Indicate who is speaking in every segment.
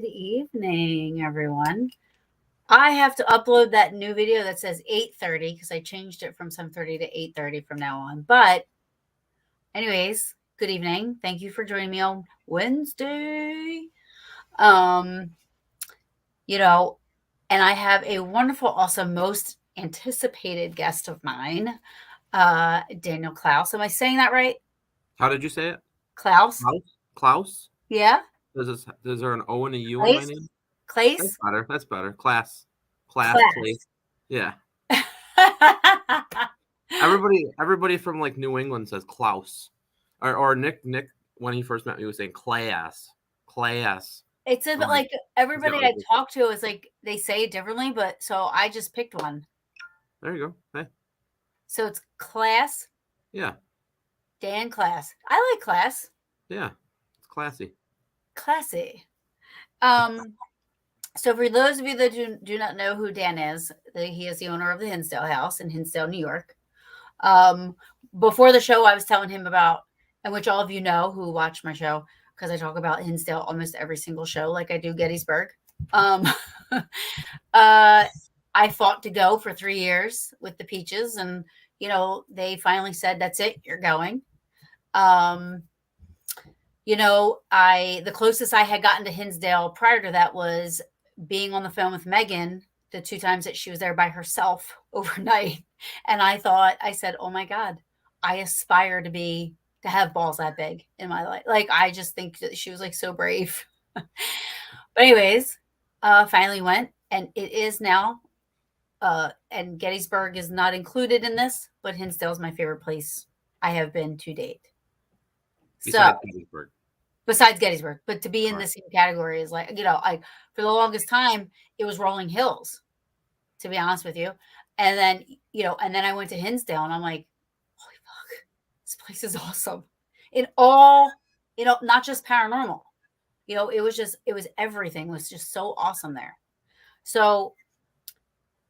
Speaker 1: Good evening, everyone. I have to upload that new video that says 8:30 because I changed it from 7:30 to 8:30 from now on. But anyways, good evening. Thank you for joining me on Wednesday. Um, you know, and I have a wonderful, awesome, most anticipated guest of mine, Daniel Klaus. Am I saying that right?
Speaker 2: How did you say it?
Speaker 1: Klaus?
Speaker 2: Klaus? Klaus?
Speaker 1: Yeah?
Speaker 2: Is there an O and a U in my
Speaker 1: Klaes?
Speaker 2: name? That's
Speaker 1: Klaes?
Speaker 2: better. That's better. Class, Clay.
Speaker 1: Class.
Speaker 2: Yeah. Everybody from like New England says Klaus. Or Nick when he first met me was saying Class.
Speaker 1: It's a
Speaker 2: I'm
Speaker 1: bit
Speaker 2: like,
Speaker 1: like
Speaker 2: is that
Speaker 1: everybody
Speaker 2: like
Speaker 1: I talk to is like they say it differently, but so I just picked one.
Speaker 2: there you go. Hey.
Speaker 1: So it's class,
Speaker 2: Yeah.
Speaker 1: Dan class. I like class,
Speaker 2: Yeah. It's classy.
Speaker 1: classy. Um, so for those of you that do not know who Dan is, he is the owner of the Hinsdale House in Hinsdale, New York. Um, Before the show, I was telling him about, and which all of you know who watch my show, because I talk about Hinsdale almost every single show, like I do Gettysburg. Um, I fought to go for 3 years with the Peaches, and they finally said, "That's it, you're going." Um, I the closest I had gotten to Hinsdale prior to that was being on the phone with Megan the 2 times that she was there by herself overnight. And I said, oh my God, I aspire to have balls that big in my life. Like, I just think that she was like so brave. But, anyways, finally went, and it is now, and Gettysburg is not included in this, but Hinsdale is my favorite place I have been to date. So,
Speaker 2: Besides Gettysburg.
Speaker 1: besides Gettysburg, but to be in
Speaker 2: All
Speaker 1: the
Speaker 2: right.
Speaker 1: same category is like, I for the longest time it was Rolling Hills, to be honest with you. And then, I went to Hinsdale and I'm like, holy fuck, this place is awesome. In all, not just paranormal. It was everything was just so awesome there. So,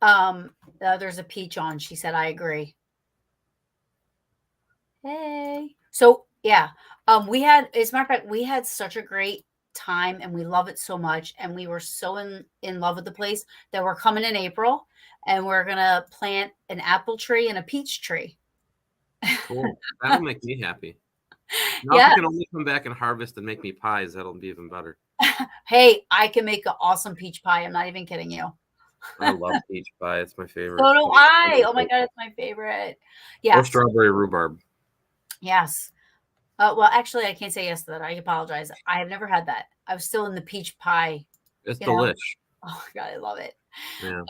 Speaker 1: there's a peach on. She said, I agree. Hey. So yeah, we had, as a matter of fact, we had such a great time and we love it so much. And we were so in love with the place that we're coming in April and we're gonna plant an apple tree and a peach tree.
Speaker 2: Cool. That'll make me happy. Now if
Speaker 1: Yeah.
Speaker 2: you can only come back and harvest and make me pies, that'll be even better.
Speaker 1: Hey, I can make an awesome peach pie. I'm not even kidding you.
Speaker 2: I love peach pie. It's my favorite.
Speaker 1: So do I. Oh my God, it's my favorite.
Speaker 2: Or
Speaker 1: Yes.
Speaker 2: strawberry rhubarb.
Speaker 1: Yes. Well, actually, I can't say yes to that. I apologize. I have never had that. I was still in the peach pie,
Speaker 2: It's
Speaker 1: you know.
Speaker 2: delish.
Speaker 1: Oh my God, I love it.
Speaker 2: Yeah.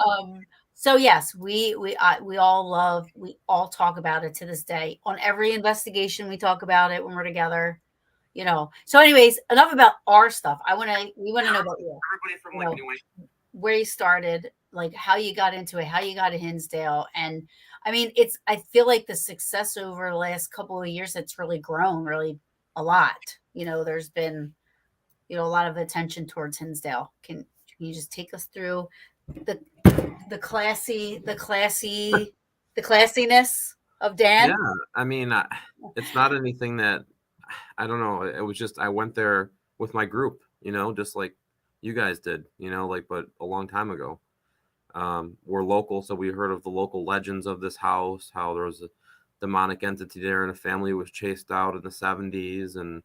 Speaker 1: So yes, we all talk about it to this day. On every investigation, we talk about it when we're together. So, anyways, enough about our stuff. We want to know about you.
Speaker 2: Everybody from
Speaker 1: You
Speaker 2: like
Speaker 1: know,
Speaker 2: New England.
Speaker 1: where you started, like how you got into it, how you got to Hinsdale, and I mean, I feel like the success over the last couple of years, it's really grown, really a lot. There's been a lot of attention towards Hinsdale. Can you just take us through the the classiness of
Speaker 2: Yeah,
Speaker 1: Dan?
Speaker 2: I mean, it's not anything that I don't know. It was just I went there with my group, just like you guys did, like but a long time ago. We're local, so we heard of the local legends of this house, how there was a demonic entity there, and a family was chased out in the 70s, and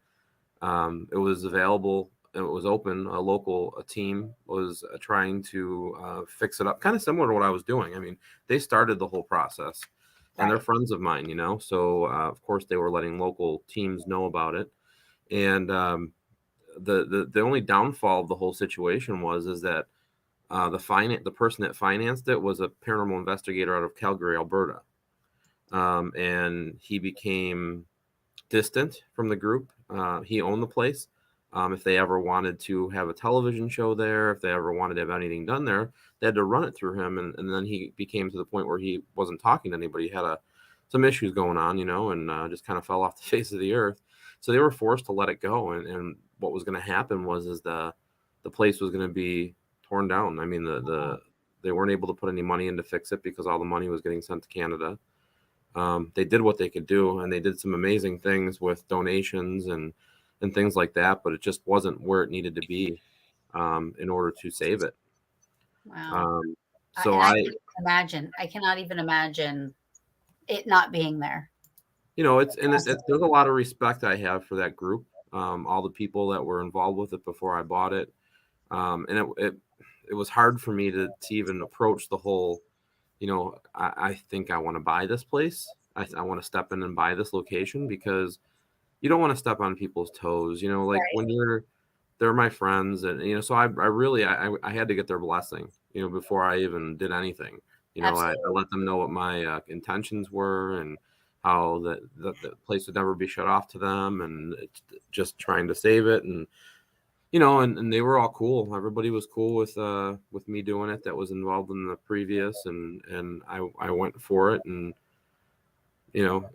Speaker 2: it was available. It was open. A team was trying to fix it up, kind of similar to what I was doing. I mean, they started the whole process, and they're
Speaker 1: Right.
Speaker 2: friends of mine, So of course they were letting local teams know about it. And the only downfall of the whole situation is that the person that financed it was a paranormal investigator out of Calgary, Alberta, and he became distant from the group. He owned the place. If they ever wanted to have a television show there, if they ever wanted to have anything done there, they had to run it through him. And then he became to the point where he wasn't talking to anybody. He had some issues going on, and just kind of fell off the face of the earth. So they were forced to let it go. And what was going to happen is the place was going to be torn down. I mean, they weren't able to put any money in to fix it because all the money was getting sent to Canada. They did what they could do, and they did some amazing things with donations and things like that, but it just wasn't where it needed to be. in order to save it.
Speaker 1: Wow.
Speaker 2: Um,
Speaker 1: I,
Speaker 2: so
Speaker 1: and I
Speaker 2: I,
Speaker 1: can't imagine. I cannot even imagine it not being there.
Speaker 2: it's there's a lot of respect I have for that group, all the people that were involved with it before I bought it, and it was hard for me to even approach the whole. I think I want to buy this place. I want to step in and buy this location because you don't want to step on people's toes. Like
Speaker 1: Right.
Speaker 2: when they're my friends, and so I really I had to get their blessing, before I even did anything. I
Speaker 1: Absolutely.
Speaker 2: let them know what my intentions were and how the place would never be shut off to them, and it's just trying to save it. And and they were all cool. Everybody was cool with me doing it that was involved in the previous, and I went for it. And you know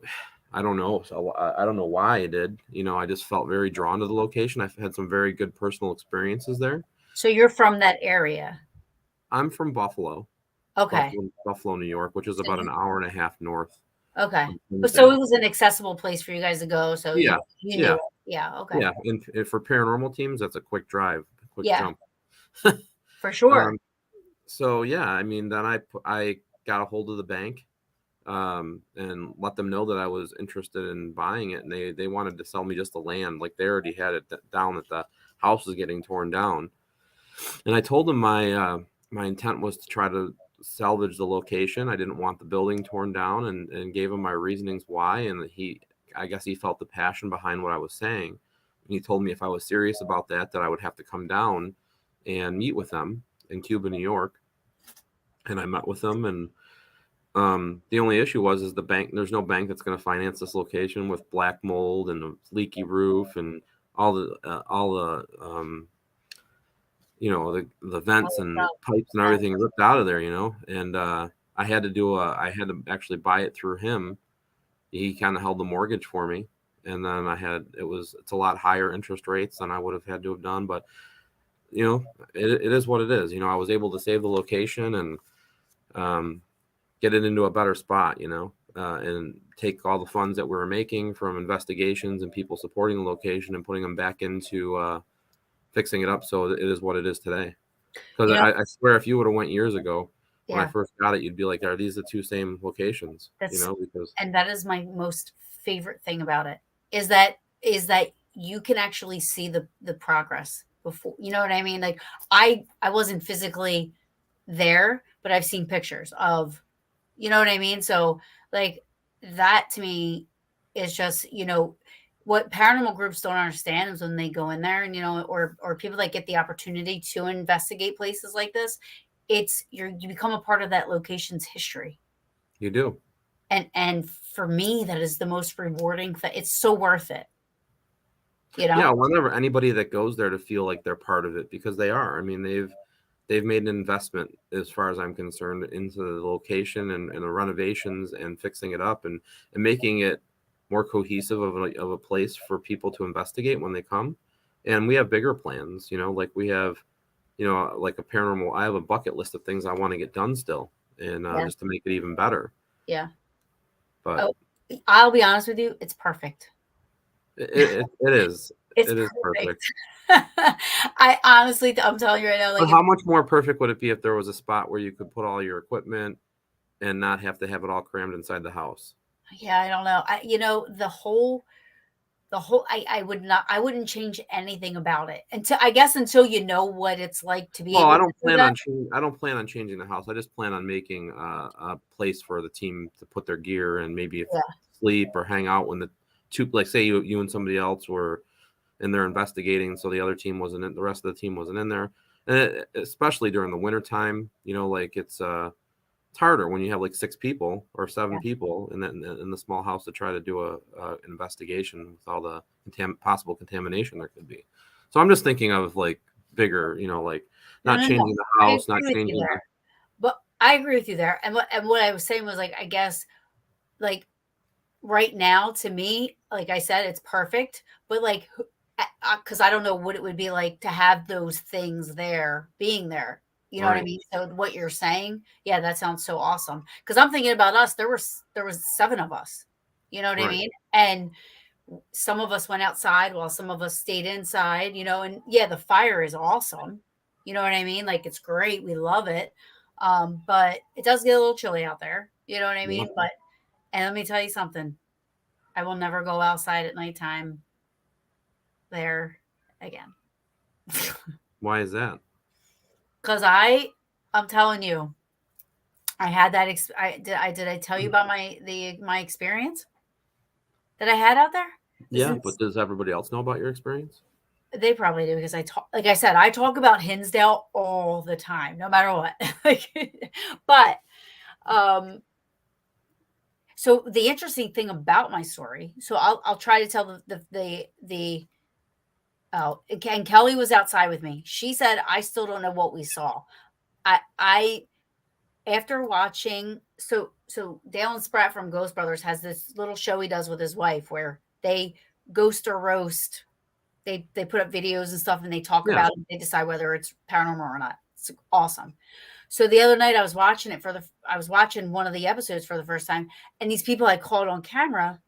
Speaker 2: I don't know. So I don't know why I did. I just felt very drawn to the location. I've had some very good personal experiences there.
Speaker 1: So you're from that area.
Speaker 2: I'm from Buffalo,
Speaker 1: Okay.
Speaker 2: Buffalo, New York, which is
Speaker 1: So
Speaker 2: about
Speaker 1: you
Speaker 2: an hour and a half north
Speaker 1: okay.
Speaker 2: of
Speaker 1: But so it
Speaker 2: Hinsdale.
Speaker 1: was an accessible place for you guys to go, so
Speaker 2: Yeah,
Speaker 1: you knew
Speaker 2: yeah,
Speaker 1: it. Yeah, okay.
Speaker 2: yeah. And for paranormal teams, that's a quick drive, a quick
Speaker 1: Yeah,
Speaker 2: jump.
Speaker 1: for sure.
Speaker 2: um, so yeah, I mean, then I got a hold of the bank, and let them know that I was interested in buying it, and they wanted to sell me just the land. Like they already had it down that the house was getting torn down, and I told them my intent was to try to salvage the location. I didn't want the building torn down, and gave him my reasonings why. And I guess he felt the passion behind what I was saying. And he told me if I was serious about that I would have to come down and meet with them in Cuba, New York. And I met with them, and the only issue is the bank. There's no bank that's going to finance this location with black mold and a leaky roof and all the the vents
Speaker 1: Oh,
Speaker 2: and
Speaker 1: wow.
Speaker 2: pipes and everything ripped out of there. And I had to actually buy it through him. He kind of held the mortgage for me, and then it's a lot higher interest rates than I would have had to have done. But you know it is what it is. I was able to save the location and um, get it into a better spot. And take all the funds that we were making from investigations and people supporting the location and putting them back into fixing it up so it is what it is today. Because
Speaker 1: You know,
Speaker 2: I swear, if you would have went years ago when I
Speaker 1: yeah,
Speaker 2: first got it, you'd be like, "Are these the two same locations?"
Speaker 1: that's
Speaker 2: Because
Speaker 1: and that is my most favorite thing about it is that you can actually see the progress before, you know what I mean? Like I wasn't physically there, but I've seen pictures of, you know what I mean? So like that to me is just, what paranormal groups don't understand is when they go in there and or people that get the opportunity to investigate places like this, you become a part of that location's history.
Speaker 2: you do.
Speaker 1: And for me that is the most rewarding thing. It's so worth it, you
Speaker 2: Yeah,
Speaker 1: know?
Speaker 2: I want anybody that goes there to feel like they're part of it because they are. I mean, they've made an investment, as far as I'm concerned, into the location and the renovations and fixing it up and making it more cohesive of a place for people to investigate when they come. And we have bigger plans, like we have, like a paranormal. I have a bucket list of things I want to get done still, and
Speaker 1: Yeah.
Speaker 2: just to make it even better.
Speaker 1: Yeah.
Speaker 2: But
Speaker 1: Oh, I'll be honest with you, it's perfect.
Speaker 2: it is
Speaker 1: It's
Speaker 2: it is
Speaker 1: perfect.
Speaker 2: perfect.
Speaker 1: I honestly, I'm telling you right now, like
Speaker 2: But
Speaker 1: if
Speaker 2: how much more perfect would it be if there was a spot where you could put all your equipment and not have to have it all crammed inside the house?
Speaker 1: yeah, I don't know. I wouldn't change anything about it until you know what it's like to be
Speaker 2: Well,
Speaker 1: able to do that.
Speaker 2: I don't plan on changing the house. I just plan on making a place for the team to put their gear and maybe if
Speaker 1: Yeah.
Speaker 2: sleep or hang out when the two, like say you and somebody else were in there investigating, so the other team wasn't in, the rest of the team wasn't in there. And especially during the winter time, like it's harder when you have like six people or seven
Speaker 1: Yeah.
Speaker 2: people in the small house to try to do a investigation with all the possible contamination there could be. So I'm just thinking of like bigger, like
Speaker 1: No,
Speaker 2: not
Speaker 1: no, no.
Speaker 2: changing the
Speaker 1: I
Speaker 2: house, not
Speaker 1: agree with you
Speaker 2: changing the.
Speaker 1: there. But I agree with you there. And what I was saying was like I guess like right now to me, like I said, it's perfect. But like because I don't know what it would be like to have those things there, being there. You know what I
Speaker 2: Right.
Speaker 1: mean? So what you're saying, yeah, that sounds so awesome. Because I'm thinking about us. There was seven of us. You know what I
Speaker 2: Right.
Speaker 1: mean? And some of us went outside while some of us stayed inside. And yeah, the fire is awesome. You know what I mean? Like, it's great. We love it. But it does get a little chilly out there. You know what I
Speaker 2: Yeah.
Speaker 1: mean? But, and let me tell you something. I will never go outside at nighttime there again.
Speaker 2: Why is that?
Speaker 1: Because I'm telling you, I had that. I tell you about my experience that I had out there?
Speaker 2: Yeah,
Speaker 1: Listen,
Speaker 2: but does everybody else know about your experience?
Speaker 1: they probably do because I talk, like I said, I talk about Hinsdale all the time, no matter what. Like, but um, so the interesting thing about my story, so I'll try to tell the oh, and Kelly was outside with me. She said I still don't know what we saw. I after watching, so Dalen Spratt from Ghost Brothers has this little show he does with his wife where they ghost or roast. They put up videos and stuff and they talk
Speaker 2: Yeah.
Speaker 1: about it. They decide whether it's paranormal or not. It's awesome. So the other night I was watching one of the episodes for the first time, and these people had caught on camera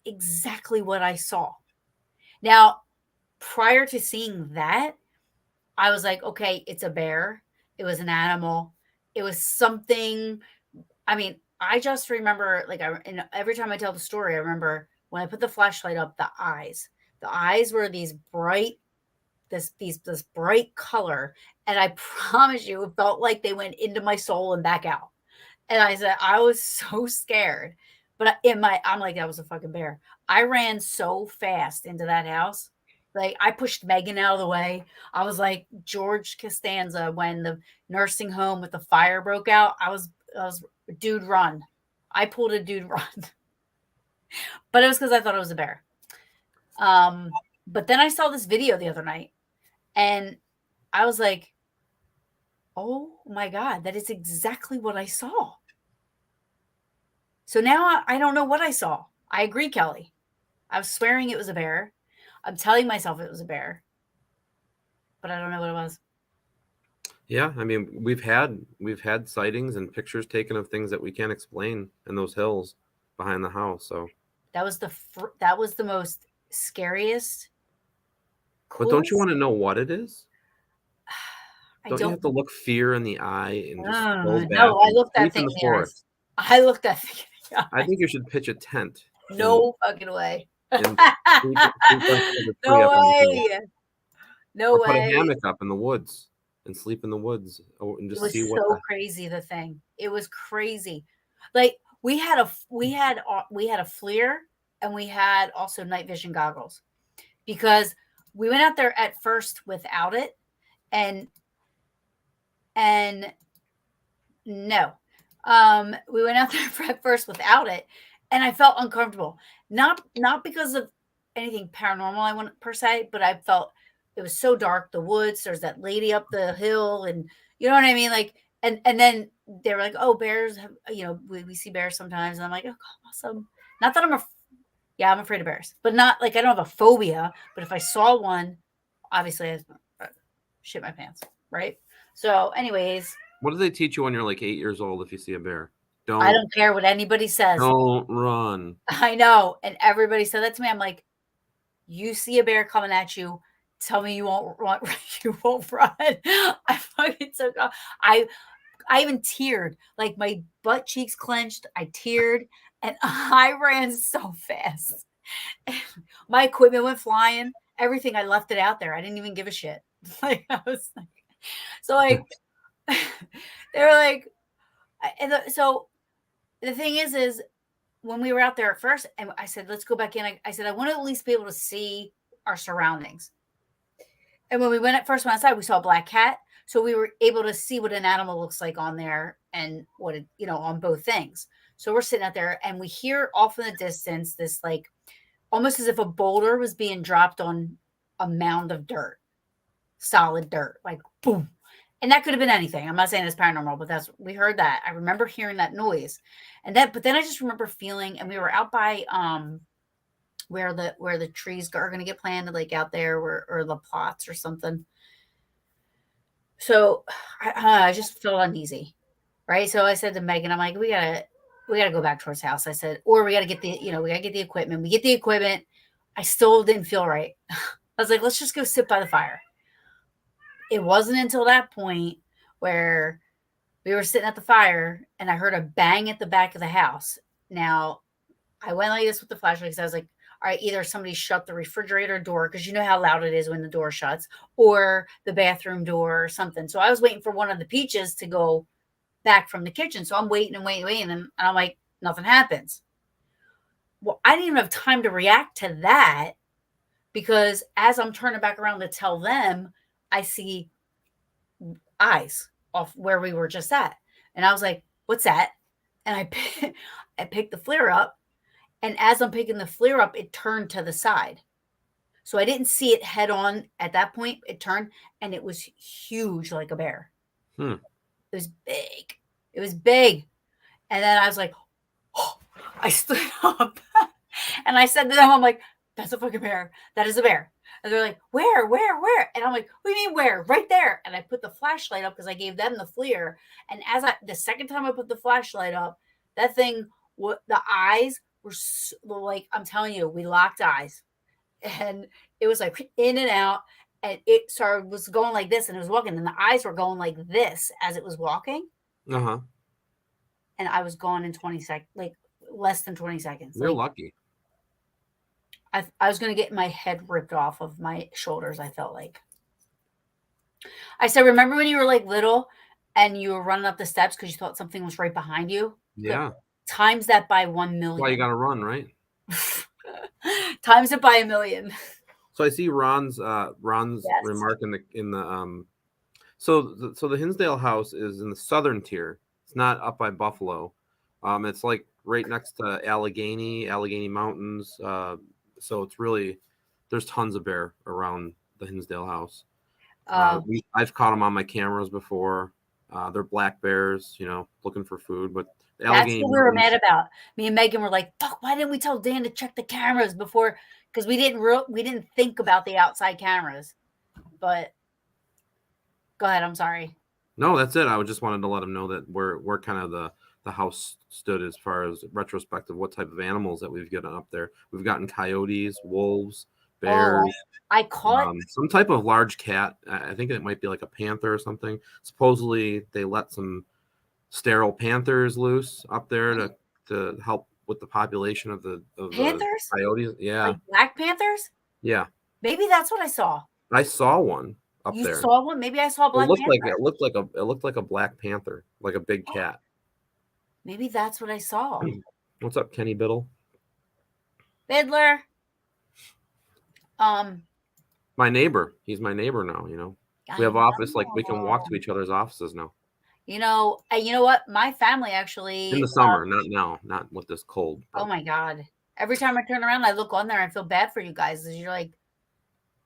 Speaker 1: exactly what I saw. Now, prior to seeing that, I was like, okay, it's a bear. It was an animal. It was something. I mean, I just remember, like, and every time I tell the story, I remember when I put the flashlight up, the eyes. The eyes were these bright, this bright color, and I promise you, it felt like they went into my soul and back out. And I said, I was so scared. But I'm like, that was a fucking bear. I ran so fast into that house. Like, I pushed Megan out of the way. I was like George Costanza when the nursing home with the fire broke out. I was dude run. I pulled a dude run. But it was because I thought it was a bear. But then I saw this video the other night and I was like, oh my God, that is exactly what I saw. So now I don't know what I saw. I agree, Kelly. I was swearing it was a bear. I'm telling myself it was a bear, but I don't know what it was.
Speaker 2: Yeah, I mean, we've had sightings and pictures taken of things that we can't explain in those hills behind the house. So,
Speaker 1: That was the most scariest,
Speaker 2: but don't you
Speaker 1: coolest.
Speaker 2: want to know what it is?
Speaker 1: I
Speaker 2: Don't you
Speaker 1: don't.
Speaker 2: have to look fear in the eye and just go back
Speaker 1: No, I
Speaker 2: and
Speaker 1: looked that
Speaker 2: sleep
Speaker 1: thing
Speaker 2: in the
Speaker 1: in the eyes.
Speaker 2: forest?
Speaker 1: I looked that thing in the
Speaker 2: I
Speaker 1: eyes.
Speaker 2: think you should pitch a tent and
Speaker 1: No fucking way.
Speaker 2: sleep under the tree
Speaker 1: No
Speaker 2: up on the hill,
Speaker 1: way. No
Speaker 2: or put a
Speaker 1: way.
Speaker 2: hammock up in the woods and sleep in the woods and
Speaker 1: It
Speaker 2: just
Speaker 1: was
Speaker 2: see what
Speaker 1: so
Speaker 2: the
Speaker 1: crazy, the thing. It was crazy. Like, we had a FLIR, and we had also night vision goggles because we went out there at first without it, and and no. We went out there at first without it, and I felt uncomfortable. Not because of anything paranormal I want per se, but I felt it was so dark, the woods, there's that lady up the hill, and you know what I mean? Like, and then they were like, oh, bears have, we see bears sometimes. And I'm like, oh, awesome. Not that yeah, I'm afraid of bears, but not like I don't have a phobia, but if I saw one, obviously I shit my pants, right? So, anyways,
Speaker 2: what do they teach you when you're like 8 years old if you see a bear?
Speaker 1: I
Speaker 2: Don't
Speaker 1: don't care what anybody says.
Speaker 2: don't run.
Speaker 1: I know. And everybody said that to me. I'm like, you see a bear coming at you, tell me you won't run. You won't run. I fucking took off. I even teared. Like, my butt cheeks clenched. I teared and I ran so fast. My equipment went flying. Everything, I left it out there. I didn't even give a shit. Like, I was like, so like they were like, so the thing is when we were out there at first, and I said, let's go back in. I said, I want to at least be able to see our surroundings. And when we went outside, we saw a black cat. So we were able to see what an animal looks like on there and what it, on both things. So we're sitting out there and we hear off in the distance this, like, almost as if a boulder was being dropped on a mound of dirt, solid dirt, like boom. And that could have been anything. I'm not saying it's paranormal, but we heard that. I remember hearing that noise. But then I just remember feeling, and we were out by where the trees are going to get planted, like out there or the plots or something. So I just felt uneasy, right? So I said to Megan, I'm like, we gotta go back towards the house. I said, or we gotta get the equipment. We get the equipment. I still didn't feel right. I was like, let's just go sit by the fire. it wasn't until that point where we were sitting at the fire and I heard a bang at the back of the house. Now, I went like this with the flashlight because I was like, all right, either somebody shut the refrigerator door because you know how loud it is when the door shuts, or the bathroom door or something. So I was waiting for one of the peaches to go back from the kitchen. So I'm waiting and waiting and waiting. And I'm like, nothing happens. Well, I didn't even have time to react to that because as I'm turning back around to tell them, I see eyes off where we were just at. And I was like, what's that? And I picked the flare up. And as I'm picking the flare up, it turned to the side. So I didn't see it head on at that point. It turned and it was huge like a bear.
Speaker 2: Hmm.
Speaker 1: It was big. It was big. And then I was like, oh, I stood up and I said to them, I'm like, that's a fucking bear. That is a bear. And they're like, where? And I'm like, what do you mean where? Right there. And I put the flashlight up because I gave them the FLIR. And the second time I put the flashlight up, that thing, the eyes were like, I'm telling you, we locked eyes. And it was like in and out. And it was going like this and it was walking. And the eyes were going like this as it was walking.
Speaker 2: Uh-huh.
Speaker 1: And I was gone in 20 seconds, like less than 20 seconds.
Speaker 2: You're
Speaker 1: Like,
Speaker 2: lucky.
Speaker 1: I was going to get my head ripped off of my shoulders, I felt like. I said, remember when you were like little and you were running up the steps because you thought something was right behind you?
Speaker 2: Yeah.
Speaker 1: Times that by 1 million.
Speaker 2: Why you got to run, right?
Speaker 1: Times it by 1 million.
Speaker 2: So I see Ron's
Speaker 1: Yes.
Speaker 2: remark in the so the Hinsdale House is in the southern tier. It's not up by Buffalo. It's like right next to Allegheny Mountains. So it's really, there's tons of bear around the Hinsdale House. I've caught them on my cameras before. They're black bears, looking for food. But the
Speaker 1: That's
Speaker 2: Allegheny
Speaker 1: what we were
Speaker 2: Mountains,
Speaker 1: mad about. Me and Megan were like, "Fuck! Why didn't we tell Dan to check the cameras before?" Because we didn't think about the outside cameras. But go ahead. I'm sorry.
Speaker 2: no, that's it. I just wanted to let them know that we're kind of the house stood as far as retrospective what type of animals that we've gotten up there. We've gotten coyotes, wolves, bears.
Speaker 1: I caught
Speaker 2: Some type of large cat. I think it might be like a panther or something. Supposedly they let some sterile panthers loose up there to help with the population of the
Speaker 1: panthers,
Speaker 2: coyotes. Yeah,
Speaker 1: like black panthers.
Speaker 2: yeah.
Speaker 1: Maybe that's what I saw.
Speaker 2: I saw one up
Speaker 1: You
Speaker 2: there.
Speaker 1: saw one? Maybe I saw a
Speaker 2: It
Speaker 1: black
Speaker 2: looked like
Speaker 1: panther.
Speaker 2: it looked like a black panther, like a big cat.
Speaker 1: Maybe that's what I saw.
Speaker 2: What's up, Kenny Biddle?
Speaker 1: Fiddler.
Speaker 2: My neighbor. He's my neighbor now. We have office, like we can walk to each other's offices now.
Speaker 1: You know what? My family actually
Speaker 2: In the summer, not now, not with this cold.
Speaker 1: Oh my God. Every time I turn around, I look on there, I feel bad for you guys. You're like,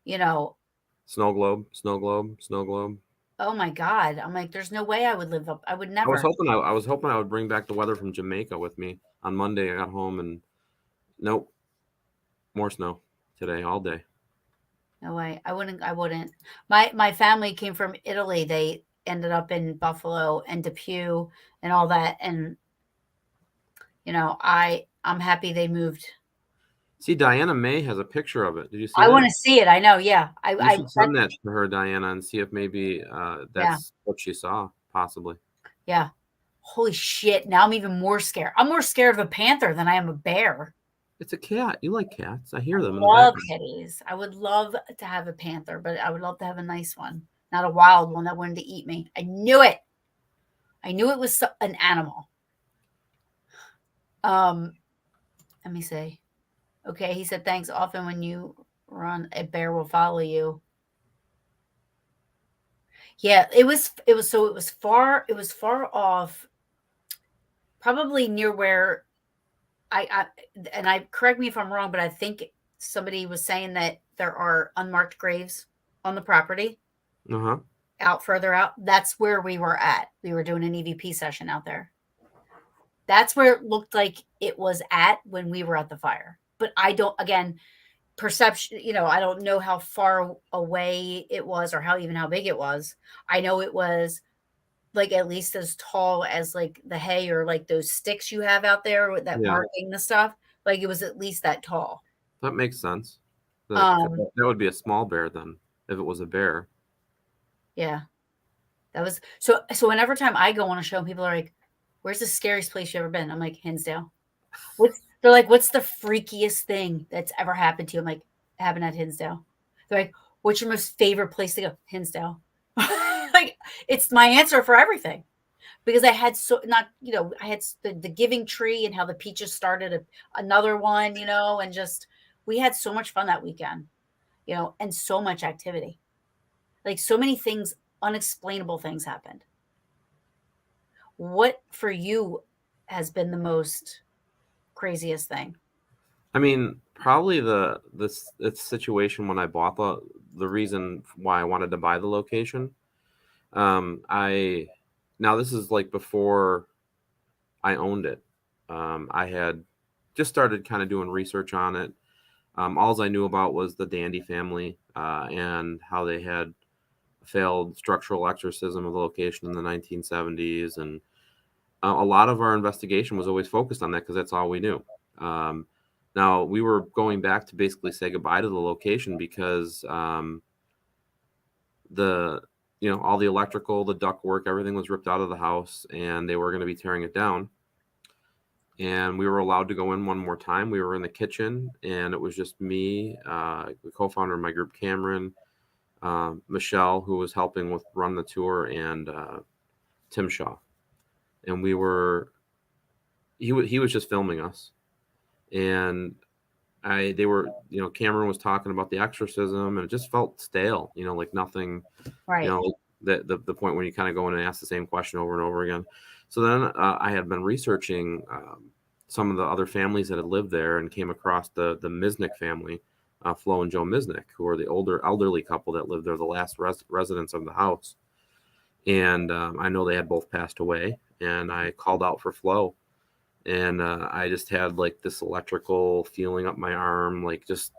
Speaker 2: Snow globe, snow globe, snow globe.
Speaker 1: oh my God. I'm like, there's no way I would live up. I would never.
Speaker 2: I was hoping I would bring back the weather from Jamaica with me on Monday. I got home and nope, more snow today all day.
Speaker 1: No way. I wouldn't. My family came from Italy. They ended up in Buffalo and Depew and all that. And I'm happy they moved.
Speaker 2: See, Diana May has a picture of it. Did you see
Speaker 1: I
Speaker 2: that?
Speaker 1: want to see it. I know. Yeah.
Speaker 2: You should send that to her, Diana, and see if maybe that's what she saw, possibly.
Speaker 1: Yeah. Holy shit. Now I'm even more scared. I'm more scared of a panther than I am a bear.
Speaker 2: It's a cat. You like cats. I hear them.
Speaker 1: I love kitties. I would love to have a panther, but I would love to have a nice one, not a wild one that wanted to eat me. I knew it. I knew it was an animal. Let me see. Okay, he said, thanks. Often when you run, a bear will follow you. Yeah, it was far off, probably near where I correct me if I'm wrong, but I think somebody was saying that there are unmarked graves on the property. Out further out. That's where we were at. We were doing an EVP session out there. That's where it looked like it was at when we were at the fire. But I don't, again, perception, I don't know how far away it was or how big it was. I know it was like at least as tall as like the hay or like those sticks you have out there with that marking the stuff. Like it was at least that tall.
Speaker 2: That makes sense. That would be a small bear then, if it was a bear.
Speaker 1: Yeah. That was so whenever time I go on a show and people are like, "Where's the scariest place you ever been?" I'm like, "Hinsdale." They're like, "What's the freakiest thing that's ever happened to you?" I'm like, "Happened at Hinsdale." They're like, "What's your most favorite place to go?" Hinsdale. Like, it's my answer for everything because I had so not, I had the giving tree and how the peaches started another one, and just we had so much fun that weekend, and so much activity. Like so many things, unexplainable things happened. What for you has been the most craziest thing?
Speaker 2: I mean, probably the situation when I bought the reason why I wanted to buy the location. I Now this is like before I owned it. I had just started kind of doing research on it. All I knew about was the Dandy family and how they had failed structural exorcism of the location in the 1970s, and a lot of our investigation was always focused on that because that's all we knew. Um, Now we were going back to basically say goodbye to the location because the all the electrical, the duct work, everything was ripped out of the house, and they were going to be tearing it down. And we were allowed to go in one more time. We were in the kitchen, and it was just me, the co-founder of my group, Cameron, Michelle, who was helping with run the tour, and Tim Shaw. And he was just filming us, and they were, Cameron was talking about the exorcism, and it just felt stale, like nothing,
Speaker 1: Right.
Speaker 2: the point when you kind of go in and ask the same question over and over again. So then I had been researching some of the other families that had lived there and came across the Misnick family, Flo and Joe Misnick, who are the older elderly couple that lived there, the last residents of the house. And I know they had both passed away, and I called out for Flo, and I just had like this electrical feeling up my arm, like just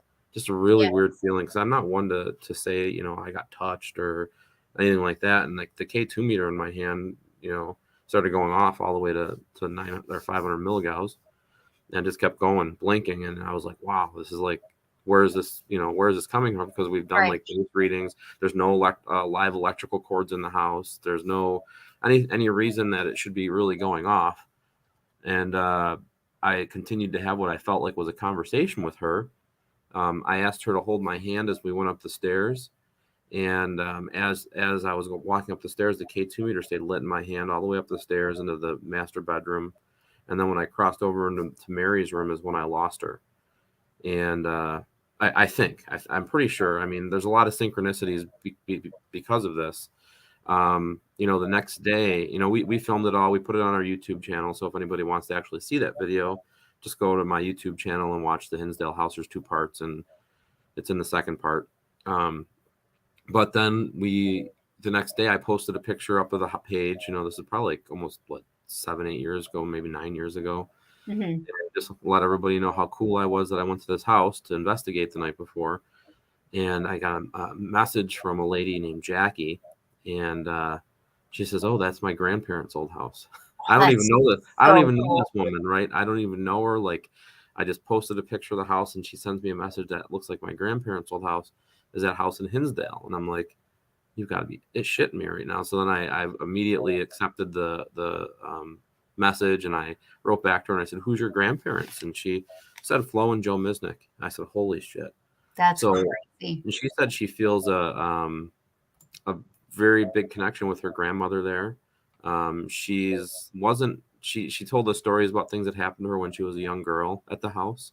Speaker 2: a really
Speaker 1: Yeah.
Speaker 2: weird feeling, because I'm not one to say I got touched or anything like that. And like the K2 meter in my hand, started going off all the way to 9 or 500 milligauss, and just kept going, blinking. And I was like, wow, this is like, where is this coming from? Because we've done
Speaker 1: Right.
Speaker 2: like base readings. There's no live electrical cords in the house. There's no any reason that it should be really going off. And I continued to have what I felt like was a conversation with her. I asked her to hold my hand as we went up the stairs, and as I was walking up the stairs, the K2 meter stayed lit in my hand all the way up the stairs into the master bedroom. And then when I crossed over into Mary's room is when I lost her. And I think I'm pretty sure. I mean, there's a lot of synchronicities because of this. The next day, we filmed it all. We put it on our YouTube channel. So if anybody wants to actually see that video, just go to my YouTube channel and watch the Hinsdale House. There's 2 parts, and it's in the second part. But then the next day I posted a picture up of the page. This is probably like almost 7-8 years ago, maybe 9 years ago.
Speaker 1: Hmm.
Speaker 2: Just let everybody know how cool I was that I went to this house to investigate the night before. And I got a message from a lady named Jackie, and she says, "Oh, that's my grandparents' old house." I don't even
Speaker 1: That's
Speaker 2: know this. I don't
Speaker 1: so
Speaker 2: even know
Speaker 1: cool.
Speaker 2: this woman, right? I don't even know her. Like, I just posted a picture of the house, and she sends me a message that looks like my grandparents' old house. Is that house in Hinsdale? And I'm like, "You've got to be shitting me right now." So then I immediately accepted the message, and I wrote back to her and I said, "Who's your grandparents?" And she said, "Flo and Joe Misnick." I said, "Holy shit!"
Speaker 1: That's
Speaker 2: So,
Speaker 1: crazy.
Speaker 2: and she said she feels a very big connection with her grandmother there. She's wasn't she told us stories about things that happened to her when she was a young girl at the house.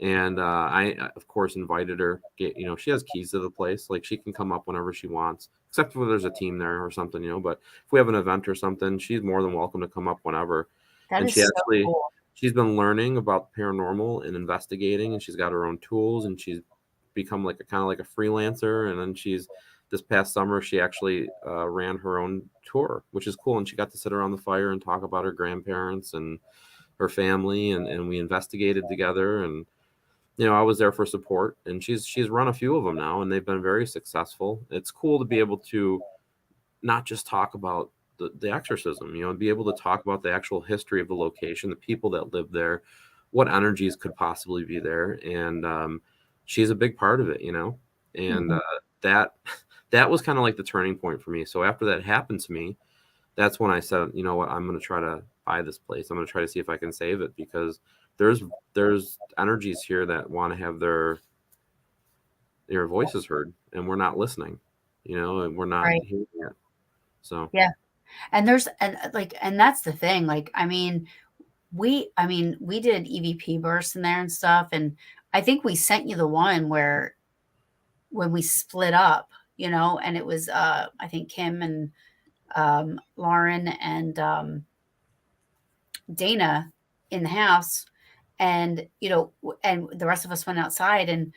Speaker 2: And I of course invited her. She has keys to the place, like she can come up whenever she wants, except for there's a team there or something. But if we have an event or something, she's more than welcome to come up whenever.
Speaker 1: That
Speaker 2: And
Speaker 1: is so cool.
Speaker 2: she's been learning about paranormal and investigating, and she's got her own tools, and she's become like a kind of like a freelancer. And then this past summer she actually ran her own tour, which is cool. And she got to sit around the fire and talk about her grandparents and her family, and we investigated together. And I was there for support, and she's run a few of them now, and they've been very successful. It's cool to be able to not just talk about the exorcism, be able to talk about the actual history of the location, the people that live there, what energies could possibly be there. And she's a big part of it, and
Speaker 1: Mhm.
Speaker 2: that that was kind of like the turning point for me. So after that happened to me, that's when I said, you know what, I'm going to try to buy this place. I'm going to try to see if I can save it, because there's energies here that want to have their voices heard, and we're not listening, and we're not
Speaker 1: Right.
Speaker 2: hearing it. So
Speaker 1: Yeah. And that's the thing. Like, we did EVP bursts in there and stuff. And I think we sent you the one where when we split up, and it was, I think Kim and Lauren and Dana in the house. And, and the rest of us went outside, and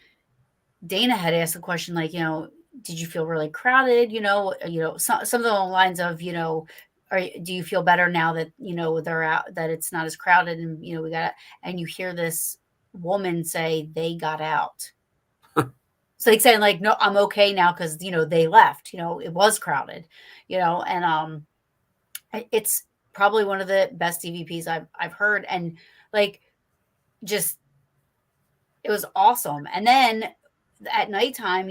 Speaker 1: Dana had asked a question like, did you feel really crowded? Some of the lines of, do you feel better now that, they're out, that it's not as crowded, and, and you hear this woman say they got out. So like saying like, no, I'm okay now, because, they left, it was crowded, and it's probably one of the best EVPs I've heard. And like, just, it was awesome. And then at nighttime,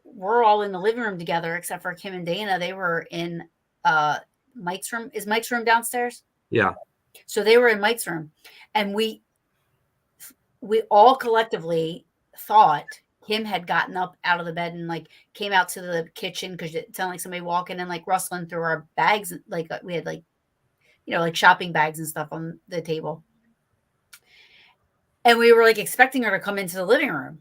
Speaker 1: we're all in the living room together except for Kim and Dana. They were in Mike's room. Is Mike's room downstairs?
Speaker 2: yeah.
Speaker 1: So they were in Mike's room, and we all collectively thought Kim had gotten up out of the bed and like came out to the kitchen, because it sounded like somebody walking and like rustling through our bags. Like we had like, like shopping bags and stuff on the table. And we were like expecting her to come into the living room.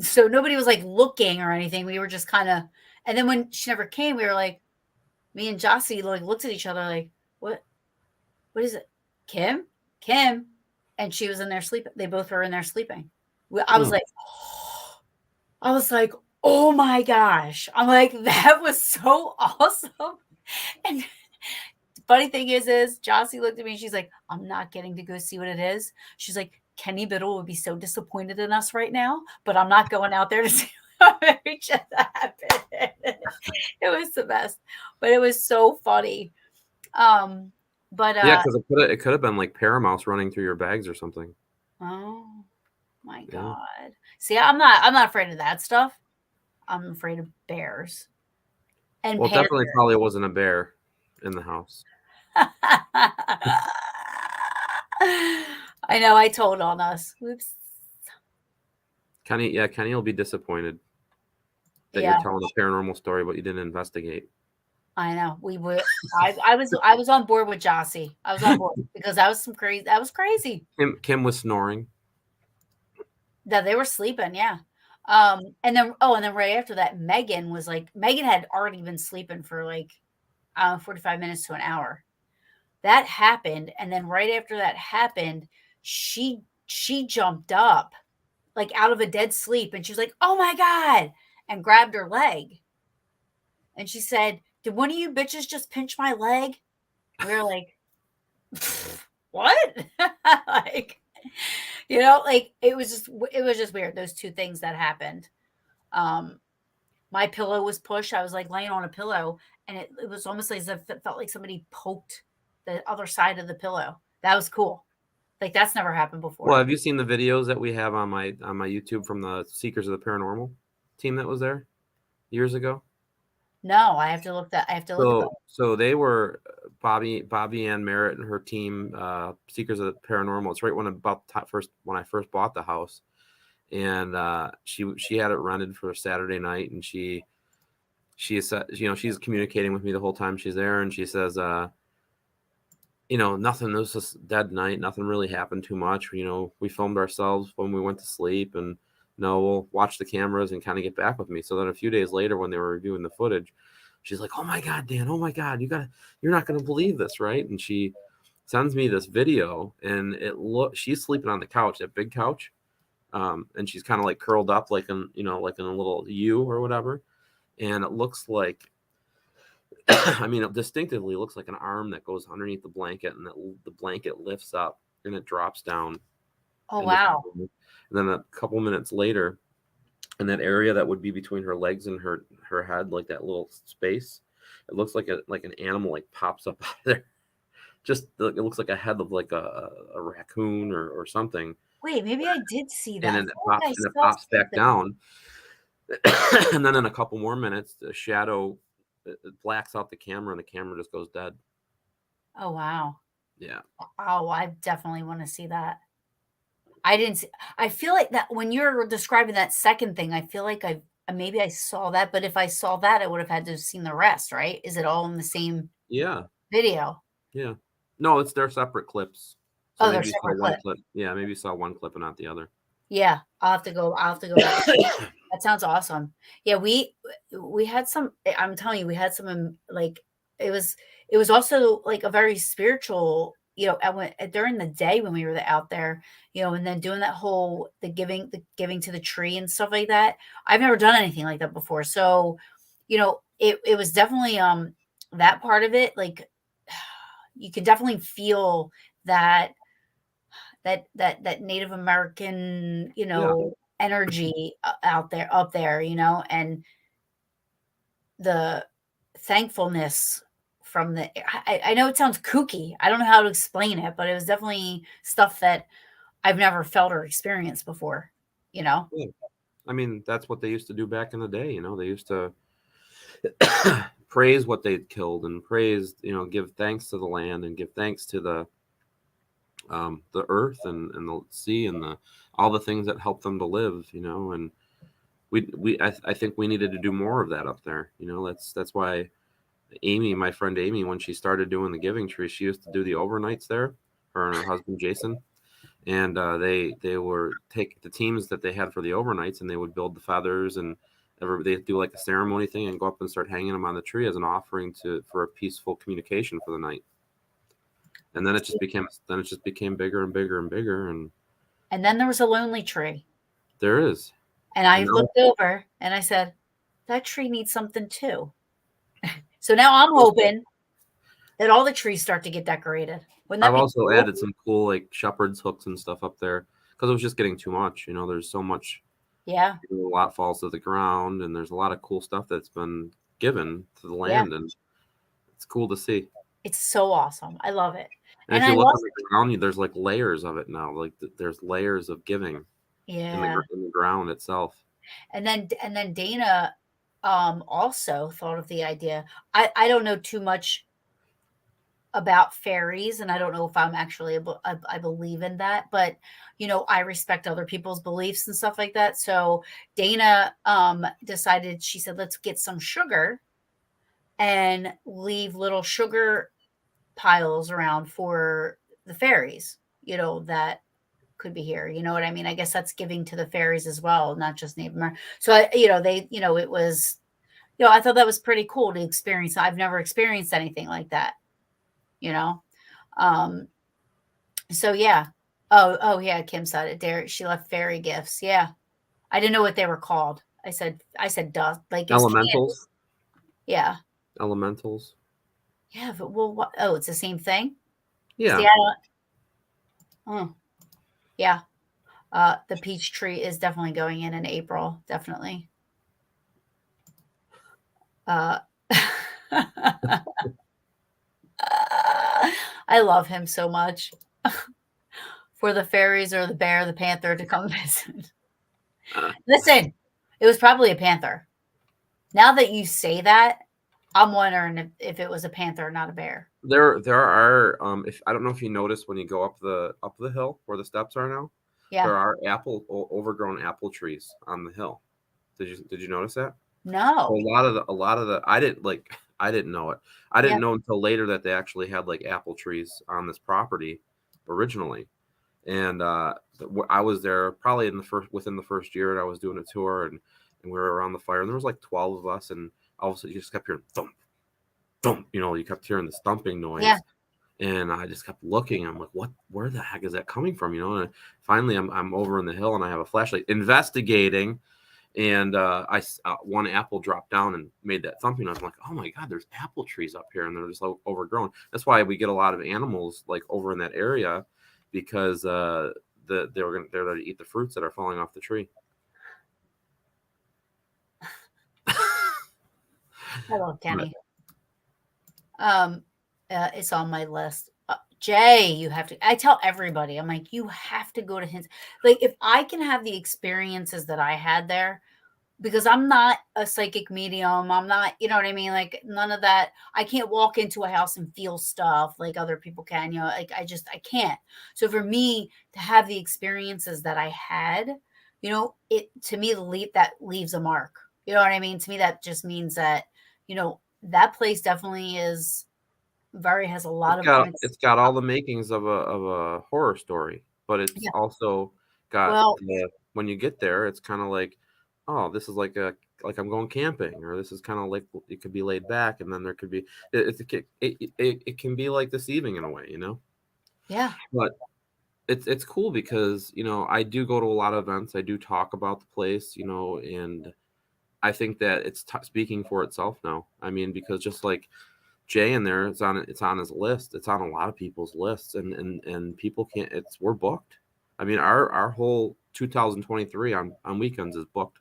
Speaker 1: So nobody was like looking or anything. We were just kind of, and then when she never came, we were like, me and Jossie like looked at each other like, what is it? Kim? And she was in there sleeping. They both were in there sleeping. I was like, oh my gosh. I'm like, that was so awesome. And funny thing is Jossie looked at me and she's like, I'm not getting to go see what it is. She's like, Kenny Biddle would be so disappointed in us right now, but I'm not going out there to see what just happened. It was the best, but it was so funny.
Speaker 2: Yeah, because it could have been like Paramouse running through your bags or something.
Speaker 1: Oh my God. See, I'm not afraid of that stuff. I'm afraid of bears. And
Speaker 2: well, definitely probably wasn't a bear in the house.
Speaker 1: I know, I told on us. Whoops.
Speaker 2: Kenny will be disappointed that you're telling a paranormal story, but you didn't investigate.
Speaker 1: I know. We would. I was on board with Jossie. I was on board because that was crazy. That was crazy.
Speaker 2: Kim was snoring.
Speaker 1: That they were sleeping, yeah. And then right after that, Megan had already been sleeping for like 45 minutes to an hour. That happened, and then right after that happened, she jumped up like out of a dead sleep, and she was like, "Oh my God," and grabbed her leg. And she said, "Did one of you bitches just pinch my leg?" We were like, "What?" Like, like it was just weird. Those two things that happened. My pillow was pushed. I was like laying on a pillow, and it was almost as if it felt like somebody poked the other side of the pillow. That was cool. Like that's never happened before.
Speaker 2: Well, have you seen the videos that we have on my YouTube from the Seekers of the Paranormal team that was there years ago?
Speaker 1: No, I have to look that. I have to look at them.
Speaker 2: So they were Bobby Ann Merritt and her team, Seekers of the Paranormal. It's right when I first bought the house, and she had it rented for a Saturday night, and she said, she's communicating with me the whole time she's there, and she says, nothing. It was just a dead night. Nothing really happened too much. We filmed ourselves when we went to sleep, and we'll watch the cameras and kind of get back with me. So then a few days later, when they were reviewing the footage, she's like, "Oh my God, Dan! Oh my God, you're not gonna believe this, right?" And she sends me this video, and she's sleeping on the couch, that big couch, and she's kind of like curled up, like in like in a little U or whatever, and it looks like. I mean, it distinctively looks like an arm that goes underneath the blanket, and the blanket lifts up and it drops down.
Speaker 1: Oh, wow.
Speaker 2: And then a couple minutes later, in that area that would be between her legs and her head, like that little space, it looks like an animal like pops up out of there. Just it looks like a head of like a raccoon or something.
Speaker 1: Wait, maybe I did see that.
Speaker 2: And then it pops back down. And then in a couple more minutes, the shadow blacks out the camera, and the camera just goes dead.
Speaker 1: Oh, wow.
Speaker 2: Yeah.
Speaker 1: Oh, I definitely want to see that. I didn't see, I feel like that when you're describing that second thing, I feel like maybe I saw that, but if I saw that, I would have had to have seen the rest, right? Is it all in the same
Speaker 2: Yeah.
Speaker 1: video?
Speaker 2: Yeah. No, it's they're separate clips. So
Speaker 1: Oh, they're
Speaker 2: maybe you saw
Speaker 1: separate
Speaker 2: one
Speaker 1: clip.
Speaker 2: clip. Yeah, maybe you saw one clip and not the other.
Speaker 1: Yeah, I'll have to go back. That sounds awesome. Yeah, we had some, I'm telling you, we had some, like, it was it was also, like, a very spiritual, I went during the day when we were out there, and then doing that whole the giving to the tree and stuff like that. I've never done anything like that before. So, it was definitely, that part of it, like, you could definitely feel that that Native American,
Speaker 2: Yeah.
Speaker 1: energy out there up there, and the thankfulness from the I know it sounds kooky. I don't know how to explain it, but it was definitely stuff that I've never felt or experienced before, you know?
Speaker 2: Yeah. I mean, that's what they used to do back in the day. They used to praise what they'd killed and praise, give thanks to the land and give thanks to the earth and the sea and the all the things that help them to live. And I think we needed to do more of that up there. That's why Amy, my friend Amy, when she started doing the Giving Tree, she used to do the overnights there. Her and her husband Jason, and they were take the teams that they had for the overnights, and they would build the feathers and they do like a ceremony thing and go up and start hanging them on the tree as an offering for a peaceful communication for the night. And then it just became bigger and bigger and bigger, and
Speaker 1: And then there was a lonely tree.
Speaker 2: there is.
Speaker 1: And I
Speaker 2: And now,
Speaker 1: looked over and I said, that tree needs something too. So now I'm hoping that all the trees start to get decorated. Wouldn't
Speaker 2: I've
Speaker 1: that be
Speaker 2: also
Speaker 1: cool?
Speaker 2: added some cool like shepherd's hooks and stuff up there because it was just getting too much. There's so much.
Speaker 1: Yeah.
Speaker 2: A lot falls to the ground, and there's a lot of cool stuff that's been given to the
Speaker 1: Yeah.
Speaker 2: land, and it's cool to see.
Speaker 1: It's so awesome. I love it.
Speaker 2: And
Speaker 1: And
Speaker 2: if
Speaker 1: I
Speaker 2: you look
Speaker 1: love
Speaker 2: on the ground, there's like layers of it now. Like there's layers of giving
Speaker 1: Yeah.
Speaker 2: in the ground itself.
Speaker 1: And then Dana also thought of the idea. I don't know too much about fairies, and I don't know if I'm actually I believe in that, but I respect other people's beliefs and stuff like that. So Dana decided, she said, let's get some sugar and leave little sugar piles around for the fairies, that could be here. You know what I mean? I guess that's giving to the fairies as well, not just Native American. So it was, I thought that was pretty cool to experience. I've never experienced anything like that, you know? Um, so yeah. Oh yeah, Kim said it. Derek, she left fairy gifts. Yeah. I didn't know what they were called. I said duh, like it was candy.
Speaker 2: Elementals,
Speaker 1: Yeah.
Speaker 2: elementals.
Speaker 1: Yeah, but well, what, oh, it's the same thing. See,
Speaker 2: Yeah,
Speaker 1: I don't. Oh, yeah. The peach tree is definitely going in April. Definitely. Uh, I love him so much. For the fairies or the bear, the panther to come visit.
Speaker 2: uh,
Speaker 1: Listen, it was probably a panther. Now that you say that, I'm wondering if it was a panther, not a bear.
Speaker 2: there are if I don't know if you notice when you go up the hill where the steps are now,
Speaker 1: Yeah.
Speaker 2: there are overgrown apple trees on the hill. Did you notice that? So
Speaker 1: No.
Speaker 2: a lot of the I didn't know it. I
Speaker 1: Yeah.
Speaker 2: didn't know until later that they actually had like apple trees on this property originally. And I was there probably within the first year, and I was doing a tour, and we were around the fire, and there was like 12 of us, and all of a sudden you just kept hearing thump, thump. You kept hearing this thumping
Speaker 1: Yeah.
Speaker 2: noise, and I just kept looking. I'm like, what? Where the heck is that coming from? And finally, I'm over in the hill, and I have a flashlight investigating. And one apple dropped down and made that thumping. I was like, "Oh my God, there's apple trees up here, and they're just like overgrown." That's why we get a lot of animals like over in that area, because they're there to eat the fruits that are falling off the tree.
Speaker 1: I love
Speaker 2: But
Speaker 1: Kenny. Um, it's on my list. Jay, you have to. I tell everybody, I'm like, you have to go to his. Like, if I can have the experiences that I had there, because I'm not a psychic medium. I'm not, you know what I mean? Like none of that. I can't walk into a house and feel stuff like other people can, like I can't. So for me to have the experiences that I had, it to me that leaves a mark. You know what I mean? To me that just means that, that place definitely has a lot of
Speaker 2: It's got all the makings of a horror story, but it's
Speaker 1: yeah.
Speaker 2: also got
Speaker 1: Well,
Speaker 2: when you get there, it's kind of like, oh, this is like I'm going camping, or this is kind of like it could be laid back, and then there could be it can be like deceiving in a way,
Speaker 1: yeah.
Speaker 2: But it's cool because I do go to a lot of events, I do talk about the place, and I think that it's speaking for itself now. I mean, because just like Jay in there, it's on his list. It's on a lot of people's lists, and people can't. We're booked. I mean, our whole 2023 on weekends is booked.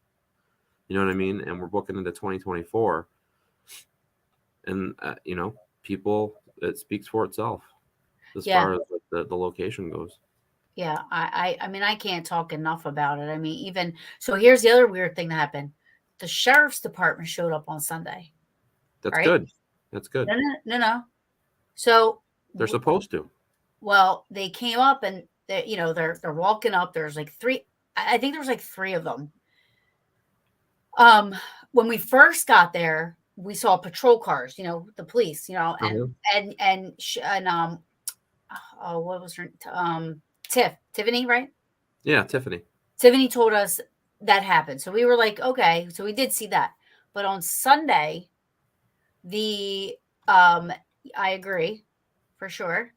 Speaker 2: You know what I mean? And we're booking into 2024, and people, it speaks for itself as
Speaker 1: Yeah.
Speaker 2: far as like the location goes.
Speaker 1: Yeah, I mean, I can't talk enough about it. I mean, even so, here's the other weird thing that happened. The sheriff's department showed up on Sunday,
Speaker 2: That's
Speaker 1: right?
Speaker 2: good. That's good.
Speaker 1: No, no, no, no. So,
Speaker 2: They're supposed to.
Speaker 1: well, they came up and they're walking up. There's like three. I think there was like three of them. Um, when we first got there, we saw patrol cars. The police.
Speaker 2: Uh-huh.
Speaker 1: And oh, what was her Tiffany, right?
Speaker 2: Yeah, Tiffany.
Speaker 1: Tiffany told us that happened. So we were like, okay. So we did see that. But on Sunday, the I agree for sure.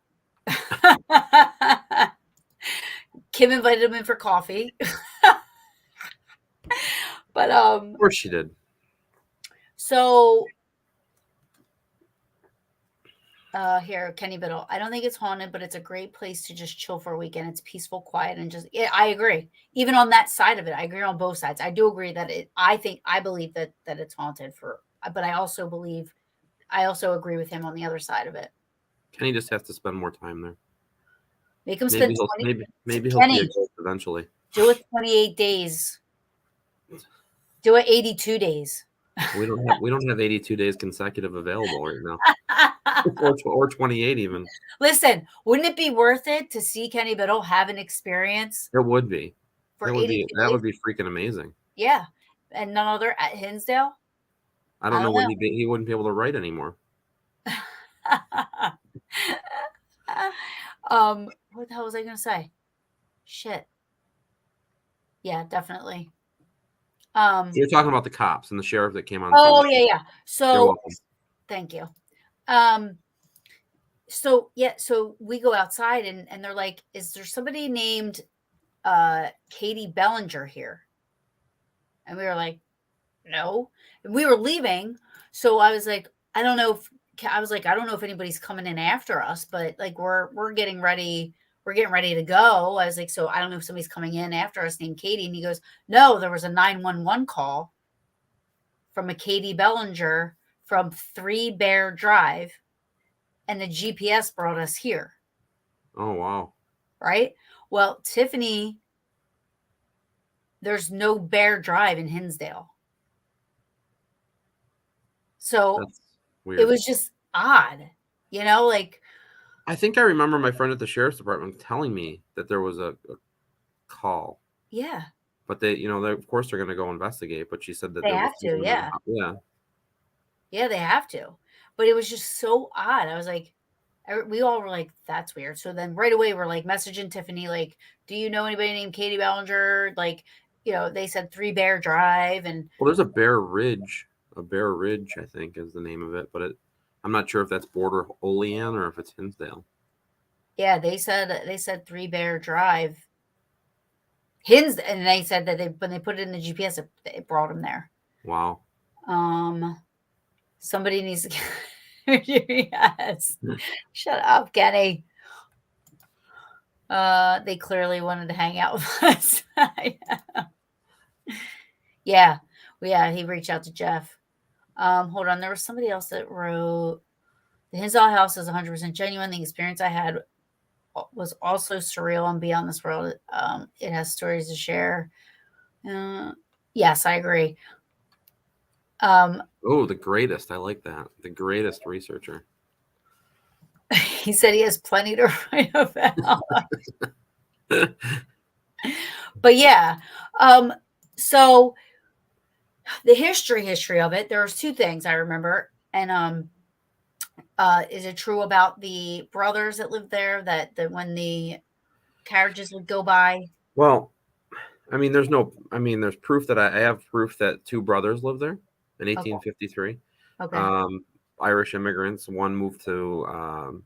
Speaker 1: Kim invited him in for coffee. But
Speaker 2: Of course she did.
Speaker 1: so here, Kenny Biddle. I don't think it's haunted, but it's a great place to just chill for a weekend. It's peaceful, quiet, and just yeah, I agree. Even on that side of it, I agree on both sides. I do agree that I believe that it's haunted but I also agree with him on the other side of it.
Speaker 2: Kenny just has to spend more time there.
Speaker 1: Make him
Speaker 2: Maybe
Speaker 1: spend
Speaker 2: he'll
Speaker 1: 20
Speaker 2: maybe he'll see a
Speaker 1: Kenny,
Speaker 2: ghost eventually.
Speaker 1: do it 28 days. Do it 82 days.
Speaker 2: We don't have 82 days consecutive available right now, or 28 even.
Speaker 1: Listen, wouldn't it be worth it to see Kenny Biddle have an experience
Speaker 2: It would be.
Speaker 1: for
Speaker 2: It would be
Speaker 1: 82
Speaker 2: that
Speaker 1: days?
Speaker 2: would be freaking amazing.
Speaker 1: Yeah. And none other at Hinsdale?
Speaker 2: I
Speaker 1: I
Speaker 2: don't know
Speaker 1: don't
Speaker 2: when
Speaker 1: know.
Speaker 2: he wouldn't be able to write anymore.
Speaker 1: What the hell was I gonna say? Shit. Yeah, definitely.
Speaker 2: You're talking about the cops and the sheriff that came on
Speaker 1: Oh
Speaker 2: Sunday.
Speaker 1: yeah, yeah.
Speaker 2: You're
Speaker 1: So
Speaker 2: welcome.
Speaker 1: thank you. Um, so yeah, so we go outside and they're like, is there somebody named Katie Bellinger here? And we were like, no. And we were leaving. So I was like, I don't know if I don't know if anybody's coming in after us, but like we're getting ready. We're getting ready to go. I was like, so I don't know if somebody's coming in after us named Katie. And he goes, no, there was a 911 call from a Katie Bellinger from 3 Bear Drive, and the GPS brought us here.
Speaker 2: Oh wow.
Speaker 1: Right. Well, Tiffany, there's no Bear Drive in Hinsdale. So
Speaker 2: That's
Speaker 1: it
Speaker 2: weird.
Speaker 1: was just odd, like,
Speaker 2: I think I remember my friend at the sheriff's department telling me that there was a call,
Speaker 1: yeah,
Speaker 2: but they of course they're going to go investigate. But she said that
Speaker 1: they
Speaker 2: there was
Speaker 1: have to.
Speaker 2: something in the
Speaker 1: Yeah.
Speaker 2: yeah.
Speaker 1: Yeah, they have to. But it was just so odd. I was like, we all were like, that's weird. So then right away, we're like messaging Tiffany, like, do you know anybody named Katie Bellinger? Like, they said 3 Bear Drive. And
Speaker 2: Well, there's a Bear Ridge. A Bear Ridge, I think, is the name of it, but I'm not sure if that's border Olean or if it's Hinsdale.
Speaker 1: yeah, they said 3 Bear Drive. And they said that when they put it in the GPS, it brought them there.
Speaker 2: Wow.
Speaker 1: Somebody needs to yes. Shut up, Kenny. They clearly wanted to hang out with us. Yeah. Yeah, he reached out to Jeff. Hold on. There was somebody else that wrote, the Hinsdale House is 100% genuine. The experience I had was also surreal and beyond this world. It has stories to share. Yes, I agree.
Speaker 2: Oh, the greatest. I like that. The greatest researcher.
Speaker 1: He said he has plenty to write about. But yeah, so the history of it, there's two things I remember. And is it true about the brothers that lived there that when the carriages would go by?
Speaker 2: Well, I mean, there's proof that I have proof that two brothers lived there in
Speaker 1: Okay.
Speaker 2: 1853.
Speaker 1: Okay.
Speaker 2: Um, Irish immigrants. One moved to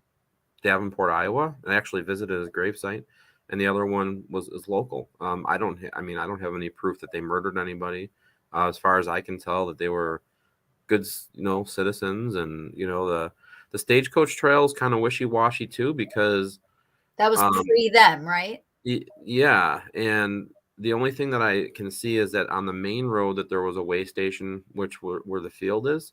Speaker 2: Davenport, Iowa, and actually visited his gravesite, and the other one was is local. I don't have any proof that they murdered anybody. As far as I can tell, that they were good, citizens, and the stagecoach trail is kind of wishy washy too because
Speaker 1: That was
Speaker 2: um,
Speaker 1: pre them, right?
Speaker 2: yeah, and the only thing that I can see is that on the main road that there was a way station, which where the field is,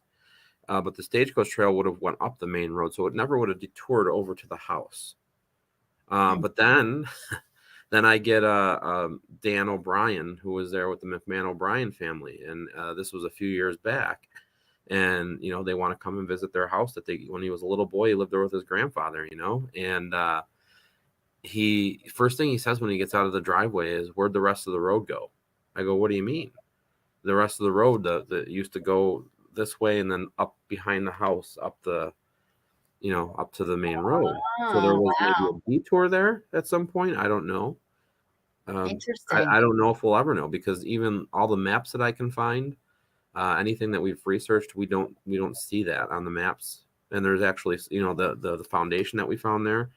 Speaker 2: but the stagecoach trail would have went up the main road, so it never would have detoured over to the house.
Speaker 1: Hmm.
Speaker 2: But then, then I get Dan O'Brien, who was there with the McMahon O'Brien family, and this was a few years back. And they want to come and visit their house that they when he was a little boy, he lived there with his grandfather, and he first thing he says when he gets out of the driveway is, "Where'd the rest of the road go?" I go, "What do you mean? The rest of the road that used to go this way and then up behind the house, up to the main road. So there
Speaker 1: Oh,
Speaker 2: was maybe a
Speaker 1: wow.
Speaker 2: detour there at some point. I don't know.
Speaker 1: Interesting.
Speaker 2: I don't know if we'll ever know because even all the maps that I can find, anything that we've researched, we don't see that on the maps. And there's actually, the foundation that we found there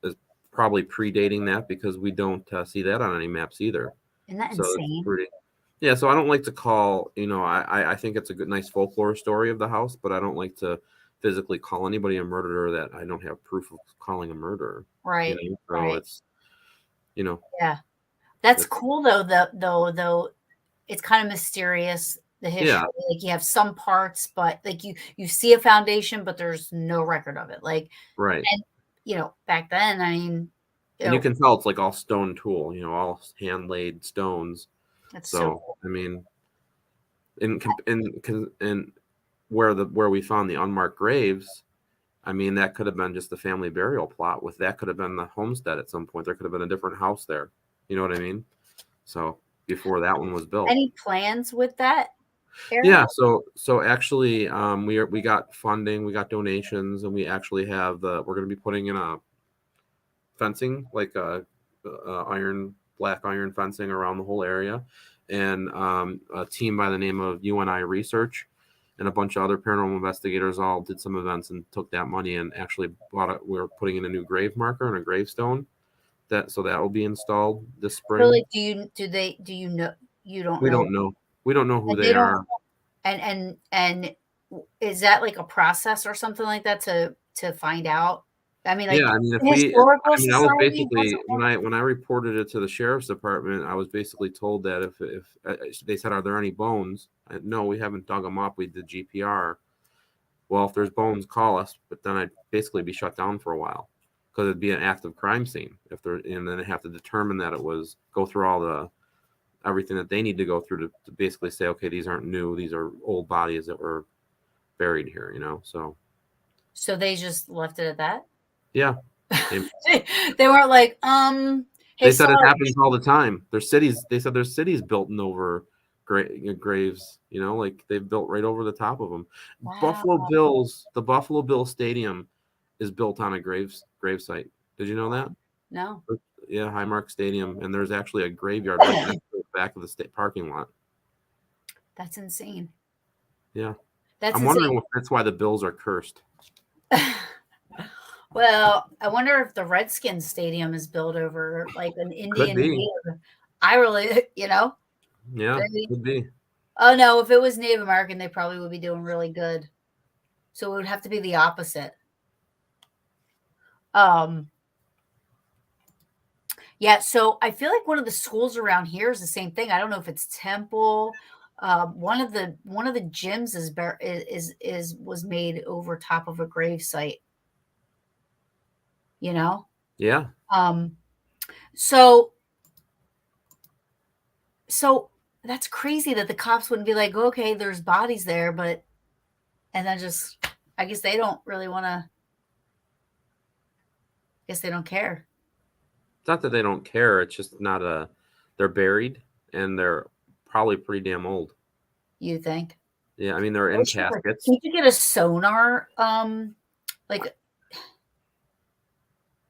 Speaker 2: is probably predating that because we don't see that on any maps either.
Speaker 1: Isn't that
Speaker 2: So it's
Speaker 1: insane?
Speaker 2: pretty. Yeah, so I don't like to call, I think it's a good, nice folklore story of the house, but I don't like to physically call anybody a murderer that I don't have proof of calling a murderer.
Speaker 1: Right.
Speaker 2: So
Speaker 1: Right.
Speaker 2: it's, you know,
Speaker 1: Yeah. That's
Speaker 2: it's,
Speaker 1: cool though, though it's kind of mysterious, the
Speaker 2: yeah,
Speaker 1: history. Like you have some parts, but like you see a foundation, but there's no record of it. Like,
Speaker 2: right.
Speaker 1: and back then, I mean, you
Speaker 2: And you
Speaker 1: know,
Speaker 2: can tell it's like all stone tool, all hand laid stones.
Speaker 1: that's so
Speaker 2: So,
Speaker 1: cool.
Speaker 2: I mean, in where we found the unmarked graves, I mean, that could have been just the family burial plot. With that could have been the homestead at some point. There could have been a different house there. You know what I mean? So before that one was built.
Speaker 1: Any plans with that area?
Speaker 2: Yeah. So actually, we got funding, we got donations, and we actually have we're going to be putting in a fencing, like black iron fencing around the whole area, and a team by the name of UNI Research and a bunch of other paranormal investigators all did some events and took that money and actually bought it. We're putting in a new grave marker and a gravestone that will be installed this
Speaker 1: So
Speaker 2: spring.
Speaker 1: like, do you know, you don't
Speaker 2: We
Speaker 1: know,
Speaker 2: don't know. We don't know who
Speaker 1: and
Speaker 2: they
Speaker 1: they don't,
Speaker 2: are.
Speaker 1: and is that like a process or something like that to find out? I mean,
Speaker 2: Yeah,
Speaker 1: like
Speaker 2: I mean,
Speaker 1: the historical
Speaker 2: I was
Speaker 1: society has
Speaker 2: basically
Speaker 1: one?
Speaker 2: when I reported it to the sheriff's department, I was basically told that if they said, "Are there any bones?" No, we haven't dug them up. We did GPR. Well, if there's bones, call us. But then I'd basically be shut down for a while because it'd be an active crime scene. If they're and then they have to determine that it was go through all the everything that they need to go through to basically say, okay, these aren't new; these are old bodies that were buried here. So
Speaker 1: So they just left it at that?
Speaker 2: yeah. They
Speaker 1: They weren't like, "Hey,
Speaker 2: They said it
Speaker 1: sorry."
Speaker 2: happens all the time. There's cities. They said there's cities built in over graves. Like they've built right over the top of them.
Speaker 1: Wow,
Speaker 2: The Buffalo Bills Stadium is built on a grave site. Did you know that?
Speaker 1: no.
Speaker 2: Yeah, Highmark Stadium, and there's actually a graveyard right next to the back of the state parking lot.
Speaker 1: That's insane.
Speaker 2: Yeah,
Speaker 1: That's
Speaker 2: I'm
Speaker 1: insane.
Speaker 2: wondering if that's why the Bills are cursed.
Speaker 1: Well, I wonder if the Redskins stadium is built over like an
Speaker 2: Could
Speaker 1: Indian
Speaker 2: be.
Speaker 1: native. I really,
Speaker 2: Yeah,
Speaker 1: maybe.
Speaker 2: could be.
Speaker 1: Oh no, if it was Native American, they probably would be doing really good. So it would have to be the opposite. Um, yeah, so I feel like one of the schools around here is the same thing. I don't know if it's Temple. One of the gyms is was made over top of a grave site, you know?
Speaker 2: Yeah.
Speaker 1: Um, so so That's crazy that the cops wouldn't be like, okay, there's bodies there, but, and then just, I guess they don't really want to, I guess they don't care.
Speaker 2: It's not that they don't care. It's just not a. They're buried and they're probably pretty damn old.
Speaker 1: You think?
Speaker 2: Yeah, I mean they're
Speaker 1: I
Speaker 2: in
Speaker 1: wish you could,
Speaker 2: caskets.
Speaker 1: can you get a sonar, like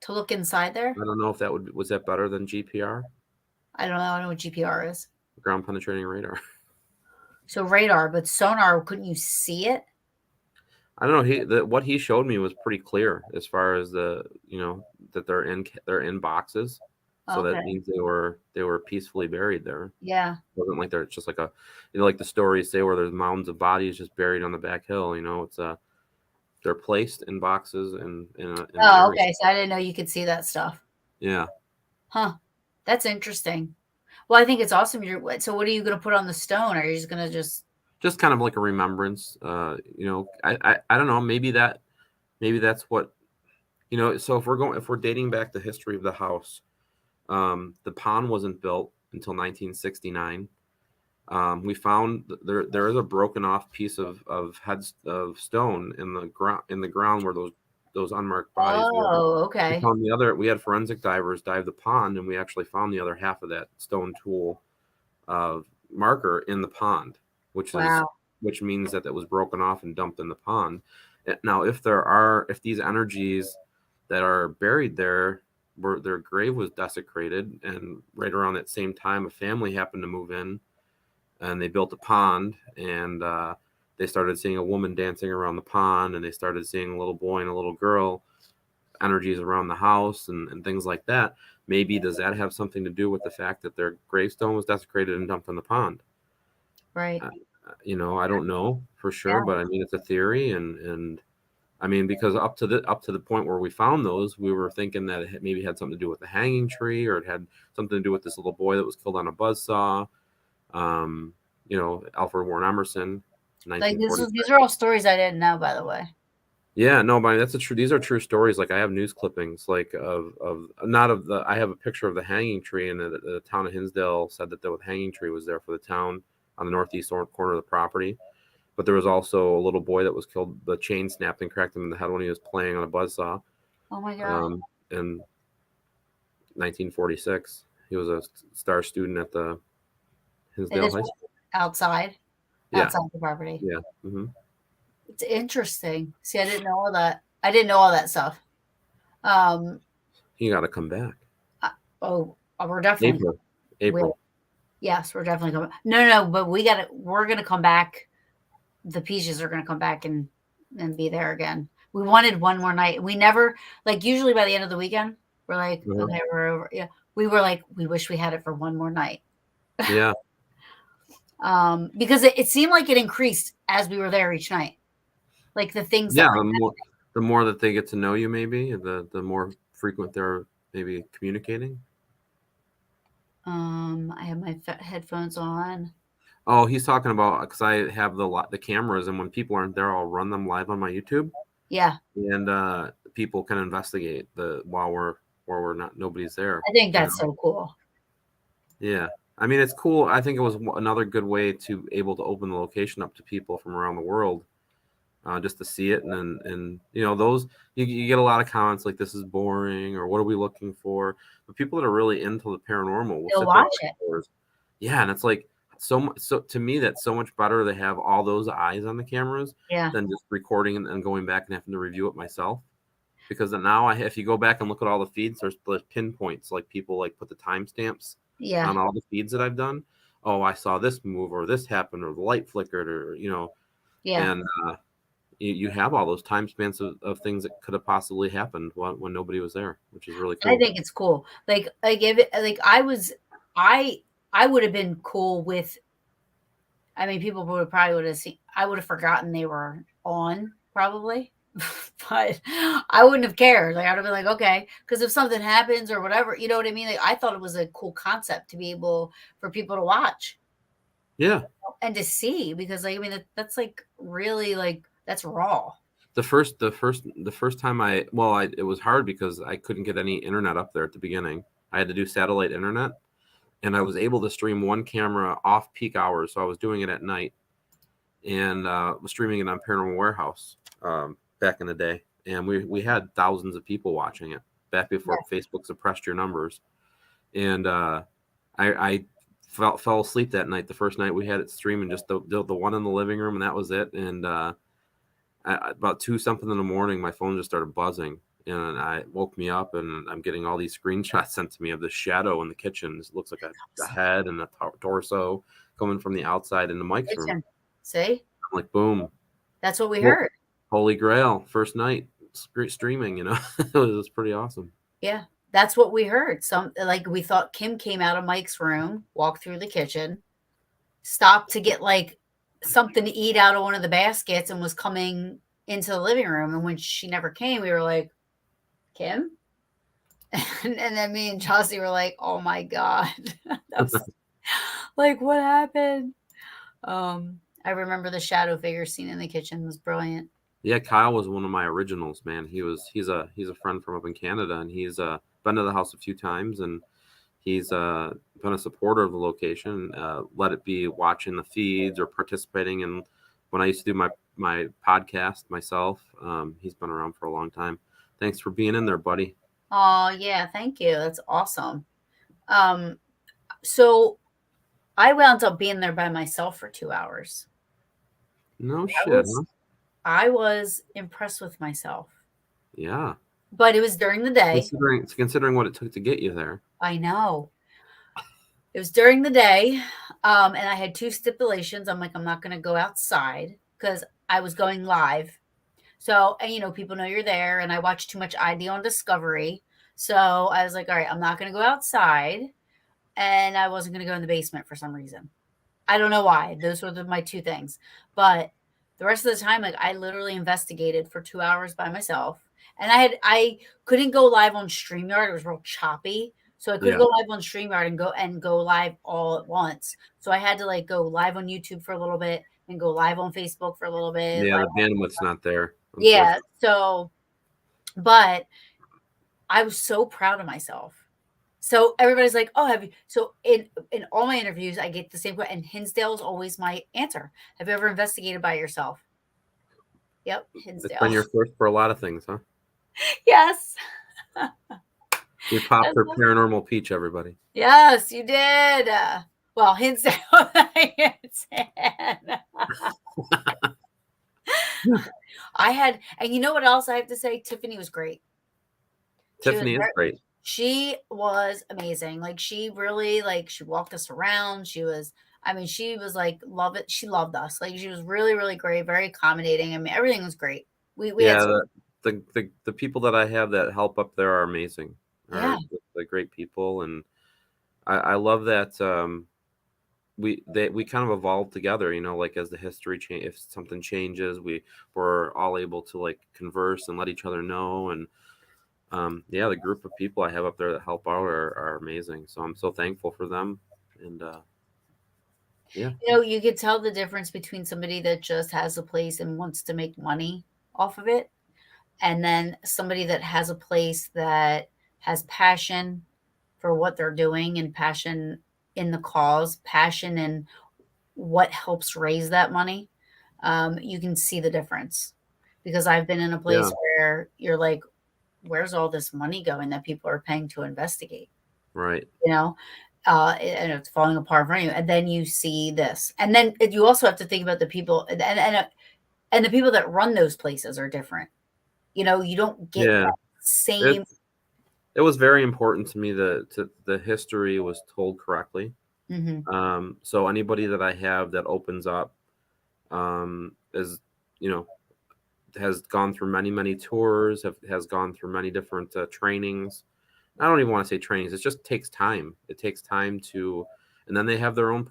Speaker 1: to look inside there?
Speaker 2: I don't know if that was that better than GPR,
Speaker 1: I don't know. I don't know what GPR is.
Speaker 2: ground penetrating radar.
Speaker 1: So radar, but sonar, couldn't you see it?
Speaker 2: I don't know. What he showed me was pretty clear as far as that they're in boxes, so that
Speaker 1: Okay.
Speaker 2: means they were peacefully buried there.
Speaker 1: Yeah.
Speaker 2: It wasn't like they're just like like the stories say where there's mounds of bodies just buried on the back hill. It's they're placed in boxes and in an
Speaker 1: Oh,
Speaker 2: area.
Speaker 1: okay. So I didn't know you could see that stuff.
Speaker 2: Yeah,
Speaker 1: Huh. That's interesting. Well, I think it's awesome. So what are you going to put on the stone? Are you just going to just,
Speaker 2: just kind of like a remembrance. I don't know. Maybe that's what. So if we're dating back the history of the house, the pond wasn't built until 1969. We found there is a broken off piece of heads of stone in the ground where those unmarked bodies were.
Speaker 1: oh,
Speaker 2: We
Speaker 1: okay.
Speaker 2: found the other. We had forensic divers dive the pond, and we actually found the other half of that stone tool marker in the pond, which is
Speaker 1: Wow.
Speaker 2: which means that it was broken off and dumped in the pond. Now, if these energies that are buried there were their grave was desecrated, and right around that same time, a family happened to move in, and they built a pond, and they started seeing a woman dancing around the pond, and they started seeing a little boy and a little girl, energies around the house and things like that. Maybe does that have something to do with the fact that their gravestone was desecrated and dumped in the pond?
Speaker 1: Right.
Speaker 2: Uh, I don't know for sure,
Speaker 1: Yeah.
Speaker 2: but I mean it's a theory, and I mean because up to the point where we found those, we were thinking that it maybe had something to do with the hanging tree, or it had something to do with this little boy that was killed on a buzzsaw. Um, Alfred Warren Emerson,
Speaker 1: Like this is,
Speaker 2: 1946.
Speaker 1: these are all stories I didn't know, by the way.
Speaker 2: Yeah, no, but I mean, that's a true. These are true stories. Like I have news clippings, like of not of the. I have a picture of the hanging tree, and the town of Hinsdale said that the hanging tree was there for the town on the northeast corner of the property. But there was also a little boy that was killed. The chain snapped and cracked him in the head when he was playing on a buzzsaw.
Speaker 1: Oh my God.
Speaker 2: In 1946, he was a star student at the
Speaker 1: And
Speaker 2: Hinsdale
Speaker 1: this
Speaker 2: High
Speaker 1: was
Speaker 2: School.
Speaker 1: outside,
Speaker 2: Yeah,
Speaker 1: outside the property.
Speaker 2: yeah.
Speaker 1: It's interesting. See, I didn't know all that. I didn't know all that stuff. Um,
Speaker 2: He got to come back.
Speaker 1: oh, we're definitely,
Speaker 2: April,
Speaker 1: will.
Speaker 2: April.
Speaker 1: Yes, we're definitely coming. No, no, but we're going to come back. The Peaches are going to come back and be there again. We wanted one more night. We never, like, usually by the end of the weekend, we're like,
Speaker 2: Uh-huh.
Speaker 1: okay, we're over. Yeah. We were like, we wish we had it for one more night.
Speaker 2: Yeah,
Speaker 1: Because it seemed like it increased as we were there each night. Like the things that
Speaker 2: yeah.
Speaker 1: were,
Speaker 2: The more that they get to know you, maybe the more frequent they're maybe communicating.
Speaker 1: I have my headphones on.
Speaker 2: Oh, he's talking about because I have the cameras, and when people aren't there, I'll run them live on my YouTube,
Speaker 1: Yeah.
Speaker 2: and people can investigate the while we're not nobody's there.
Speaker 1: I think that's so cool.
Speaker 2: Yeah, I mean it's cool. I think it was another good way to able to open the location up to people from around the world, just to see it, and those you get a lot of comments like this is boring or what are we looking for, but people that are really into the paranormal will
Speaker 1: They'll
Speaker 2: sit there
Speaker 1: watch
Speaker 2: for
Speaker 1: it.
Speaker 2: hours. Yeah, and it's like so much. So to me, that's so much better to have all those eyes on the cameras
Speaker 1: Yeah.
Speaker 2: than just recording and going back and having to review it myself. Because then now, if you go back and look at all the feeds, there's pinpoints like people like put the timestamps
Speaker 1: Yeah.
Speaker 2: on all the feeds that I've done. Oh, I saw this move or this happened or the light flickered or
Speaker 1: Yeah.
Speaker 2: and you have all those time spans of things that could have possibly happened when nobody was there, which is really
Speaker 1: I
Speaker 2: cool.
Speaker 1: think it's cool. Like if it, like I I would have been cool with, I mean, people would probably would have seen, I would have forgotten they were on probably, but I wouldn't have cared. Like, I'd have been like, okay, because if something happens or whatever, you know what I mean? Like, I thought it was a cool concept to be able for people to watch
Speaker 2: Yeah.
Speaker 1: and to see, because, like, I mean, that's like really like, that's raw.
Speaker 2: The first time it was hard because I couldn't get any internet up there at the beginning. I had to do satellite internet, and I was able to stream one camera off peak hours. So I was doing it at night, and was streaming it on Paranormal Warehouse back in the day. And we had thousands of people watching it back before Facebook suppressed your numbers. And I fell asleep that night. The first night we had it streaming, just the one in the living room, and that was it. And about 2 something in the morning, my phone just started buzzing, and I woke me up, and I'm getting all these screenshots sent to me of the shadow in the kitchen. It looks like a head and a torso coming from the outside in the Mike's room.
Speaker 1: See?
Speaker 2: I'm like, boom.
Speaker 1: That's what we heard.
Speaker 2: Holy Grail, first night streaming, it was pretty awesome.
Speaker 1: Yeah, that's what we heard. Like we thought Kim came out of Mike's room, walked through the kitchen, stopped to get like something to eat out of one of the baskets, and was coming into the living room. And when she never came, we were like, Kim? And then me and Chelsea were like, oh my God. That was like, what happened? I remember the shadow figure scene in the kitchen was brilliant.
Speaker 2: Yeah, Kyle was one of my originals, man. He's a friend from up in Canada, and he's been to the house a few times, and he's been a supporter of the location. Let it be watching the feeds or participating in when I used to do my podcast myself. He's been around for a long time. Thanks for being in there, buddy.
Speaker 1: Oh yeah, thank you. That's awesome. So I wound up being there by myself for 2 hours.
Speaker 2: No shit.
Speaker 1: I was impressed with myself.
Speaker 2: Yeah.
Speaker 1: But it was during the day.
Speaker 2: Considering what it took to get you there.
Speaker 1: I know. It was during the day. And I had 2 stipulations. I'm like, I'm not going to go outside because I was going live. So, and people know you're there, and I watch too much ID on Discovery. So I was like, all right, I'm not going to go outside, and I wasn't going to go in the basement for some reason. I don't know why. Those were my 2 things. But the rest of the time, like I literally investigated for 2 hours by myself. And I couldn't go live on StreamYard. It was real choppy. So I couldn't go live on StreamYard and go live all at once. So I had to like go live on YouTube for a little bit and go live on Facebook for a little bit.
Speaker 2: Yeah, the bandwidth's not there.
Speaker 1: Yeah. So, but I was so proud of myself. So everybody's like, oh, have you? So in all my interviews, I get the same question. And Hinsdale is always my answer. Have you ever investigated by yourself? Yep, Hinsdale.
Speaker 2: It's been your first for a lot of things, huh?
Speaker 1: Yes.
Speaker 2: You popped her paranormal peach, everybody.
Speaker 1: Yes, you did. Well, Hinsdale. I had, and you know what else I have to say? Tiffany was great.
Speaker 2: Tiffany is great.
Speaker 1: She was amazing. Like she really she walked us around. She was like, love it. She loved us. Like she was really, really great, very accommodating. I mean, everything was great. We had
Speaker 2: the people that I have that help up there are amazing.
Speaker 1: Yeah.
Speaker 2: They're great people, and I love that we kind of evolved together, like as the history change, if something changes, we're all able to like converse and let each other know. And the group of people I have up there that help out are amazing. So I'm so thankful for them. And
Speaker 1: you could tell the difference between somebody that just has a place and wants to make money off of it, and then somebody that has a place that has passion for what they're doing and passion in the cause, passion in what helps raise that money. You can see the difference, because I've been in a place where you're like, where's all this money going that people are paying to investigate?
Speaker 2: Right.
Speaker 1: And it's falling apart in front of you. And then you see this. And then you also have to think about the people and the people that run those places are different. You don't get that same.
Speaker 2: It was very important to me that the history was told correctly.
Speaker 1: Mm-hmm.
Speaker 2: So anybody that I have that opens up is, has gone through many, many tours, has gone through many different trainings. I don't even want to say trainings. It just takes time. It takes time and then they have their own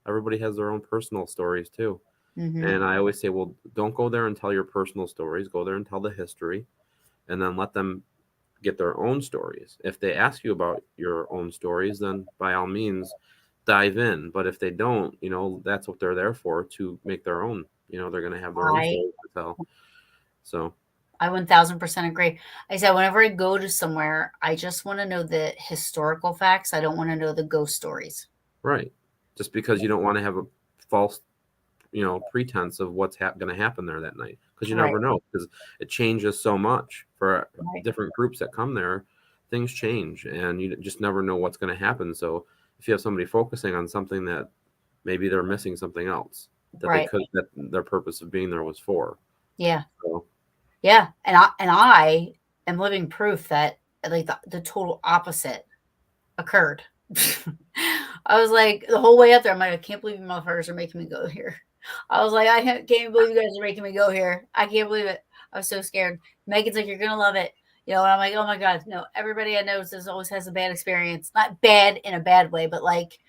Speaker 2: everybody has their own personal stories too. Mm-hmm. And I always say, well, don't go there and tell your personal stories. Go there and tell the history, and then let them get their own stories. If they ask you about your own stories, then by all means dive in. But if they don't, that's what they're there for, to make their own. They're going to have their own stories to tell. So
Speaker 1: I 1000% agree. I said, whenever I go to somewhere, I just want to know the historical facts. I don't want to know the ghost stories.
Speaker 2: Right. Just because you don't want to have a false, pretense of what's going to happen there that night, because you
Speaker 1: Right.
Speaker 2: never know, because it changes so much for
Speaker 1: Right.
Speaker 2: different groups that come there. Things change, and you just never know what's going to happen. So if you have somebody focusing on something that maybe they're missing something else
Speaker 1: Right.
Speaker 2: that their purpose of being there was for.
Speaker 1: Yeah.
Speaker 2: So
Speaker 1: Yeah. And I am living proof that like the total opposite occurred. I was like, the whole way up there, I'm like, I can't believe you motherfuckers are making me go here. I was like, I can't believe you guys are making me go here. I can't believe it. I was so scared. Megan's like, you're gonna love it. And I'm like, oh my God, no, everybody I know always has a bad experience. Not bad in a bad way, but like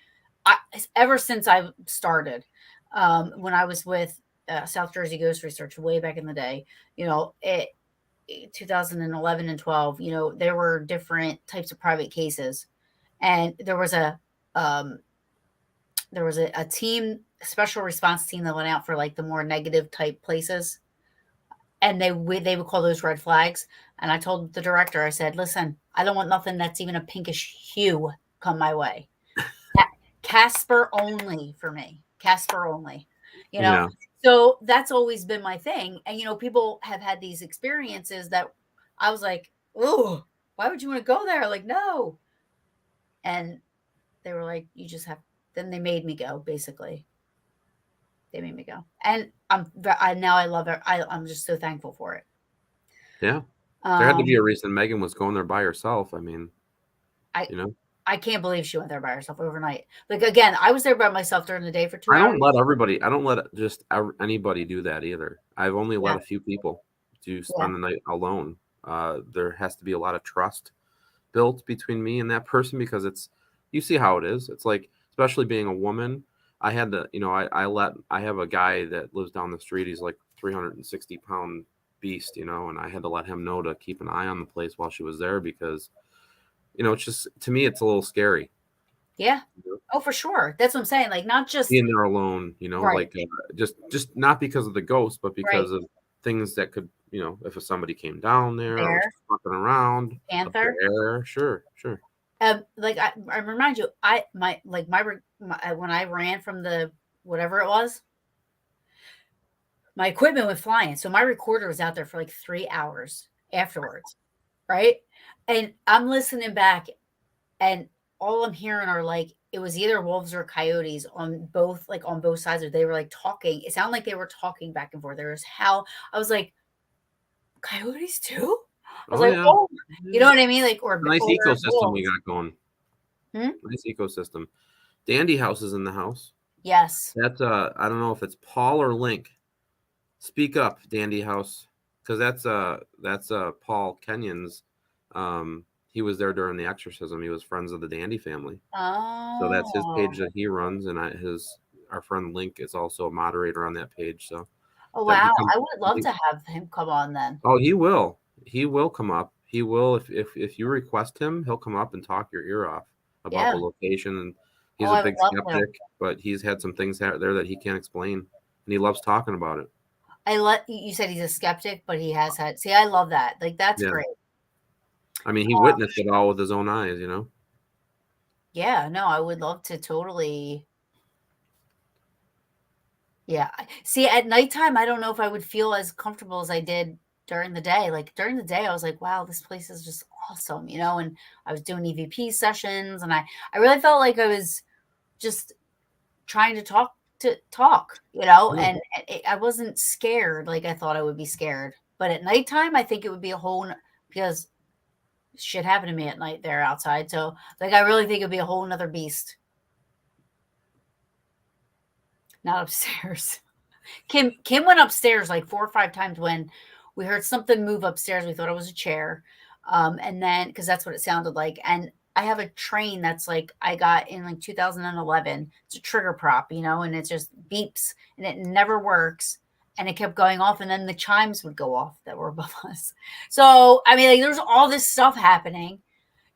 Speaker 1: I ever since I've started, when I was with South Jersey Ghost Research way back in the day, it 2011 and 12, there were different types of private cases, and um, there was a team, a special response team that went out for like the more negative type places, and they would call those red flags. And I told the director, I said, listen, I don't want nothing that's even a pinkish hue come my way. Casper only for me. Casper only. You know,
Speaker 2: yeah,
Speaker 1: so that's always been my thing. And people have had these experiences that I was like, oh, why would you want to go there? Like, no. And they were like, you just have. Then they made me go. Basically, they made me go, and now I love it. I'm just so thankful for it.
Speaker 2: yeah. There had to be
Speaker 1: Um,
Speaker 2: a reason Megan was going there by herself. I mean,
Speaker 1: I
Speaker 2: you know,
Speaker 1: I can't believe she went there by herself overnight. Like again, I was there by myself during the day for two
Speaker 2: I don't
Speaker 1: hours.
Speaker 2: let everybody. I don't let just anybody do that either. I've only
Speaker 1: Yeah,
Speaker 2: let a few people to
Speaker 1: yeah,
Speaker 2: spend the night alone. There has to be a lot of trust built between me and that person, because you see how it is. It's like, especially being a woman, I had to, I have a guy that lives down the street. He's like 360-pound beast, and I had to let him know to keep an eye on the place while she was there, because, it's just, to me, it's a little scary.
Speaker 1: yeah. Oh, for sure. That's what I'm saying. Like not just
Speaker 2: Being there alone,
Speaker 1: right,
Speaker 2: like just not because of the ghost, but
Speaker 1: right.
Speaker 2: because of things that could, if somebody came down there or was
Speaker 1: Bear,
Speaker 2: fucking around, a
Speaker 1: panther.
Speaker 2: bear, sure, sure.
Speaker 1: Like I remind you, when I ran from the whatever it was, my equipment went flying. So my recorder was out there for like 3 hours afterwards, right? And I'm listening back, and all I'm hearing are like it was either wolves or coyotes on both sides. Or they were like talking. It sounded like they were talking back and forth. There was how I was like, coyotes too. I was
Speaker 2: Oh
Speaker 1: like,
Speaker 2: yeah,
Speaker 1: oh, you
Speaker 2: yeah.
Speaker 1: know what I mean? Like
Speaker 2: A nice
Speaker 1: or
Speaker 2: ecosystem we
Speaker 1: wolves.
Speaker 2: got going.
Speaker 1: Hmm?
Speaker 2: Nice ecosystem. Dandy House is in the house.
Speaker 1: Yes.
Speaker 2: That's I don't know if it's Paul or Link. Speak up, Dandy House, because that's Paul Kenyon's. He was there during the exorcism. He was friends of the Dandy family, so that's his page
Speaker 1: Oh.
Speaker 2: that he runs, and our friend Link is also a moderator on that page. So
Speaker 1: Oh,
Speaker 2: that he
Speaker 1: wow.
Speaker 2: comes.
Speaker 1: I would love to have him come on then.
Speaker 2: Oh, he will. He will come up. He will, if you request him, he'll come up and talk your ear off about
Speaker 1: Yeah.
Speaker 2: the location. And
Speaker 1: Oh,
Speaker 2: he's a
Speaker 1: I would
Speaker 2: big
Speaker 1: love to.
Speaker 2: skeptic, but he's had some things out there that he can't explain, and he loves talking about it.
Speaker 1: You said he's a skeptic, but he has had. See, I love that. Like that's
Speaker 2: Yeah,
Speaker 1: great.
Speaker 2: I mean, he witnessed it all with his own eyes.
Speaker 1: Yeah, no, I would love to totally. Yeah. See, at nighttime, I don't know if I would feel as comfortable as I did during the day. Like during the day, I was like, wow, this place is just awesome, and I was doing EVP sessions, and I really felt like I was just trying to talk,
Speaker 2: Yeah.
Speaker 1: and I wasn't scared like I thought I would be scared. But at nighttime, I think it would be a because shit happened to me at night there outside. So like I really think it'd be a whole nother beast. Not upstairs. Kim went upstairs like 4 or 5 times when we heard something move upstairs. We thought it was a chair. And then because that's what it sounded like. And I have a train that's like I got in like 2011. It's a trigger prop, and it just beeps and it never works. And it kept going off, and then the chimes would go off that were above us. So I mean, like there's all this stuff happening,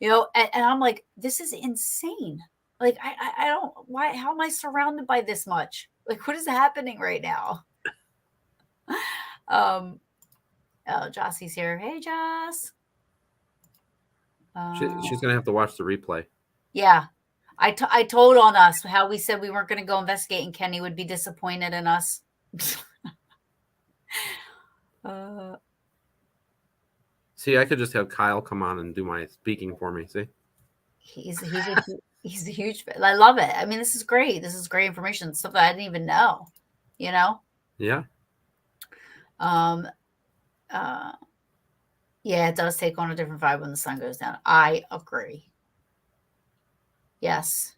Speaker 1: and I'm like, this is insane. Like I don't why how am I surrounded by this much? Like what is happening right now? Um Oh, Jossie's here. Hey, Joss.
Speaker 2: She's gonna have to watch the replay.
Speaker 1: Yeah. I told on us how we said we weren't going to go investigate and Kenny would be disappointed in us. uh,
Speaker 2: See, I could just have Kyle come on and do my speaking for me. See?
Speaker 1: he's a huge fan. I love it. I mean, this is great. This is great information. Stuff that I didn't even know, you know?
Speaker 2: Yeah.
Speaker 1: Um, uh, yeah, it does take on a different vibe when the sun goes down. I agree. Yes.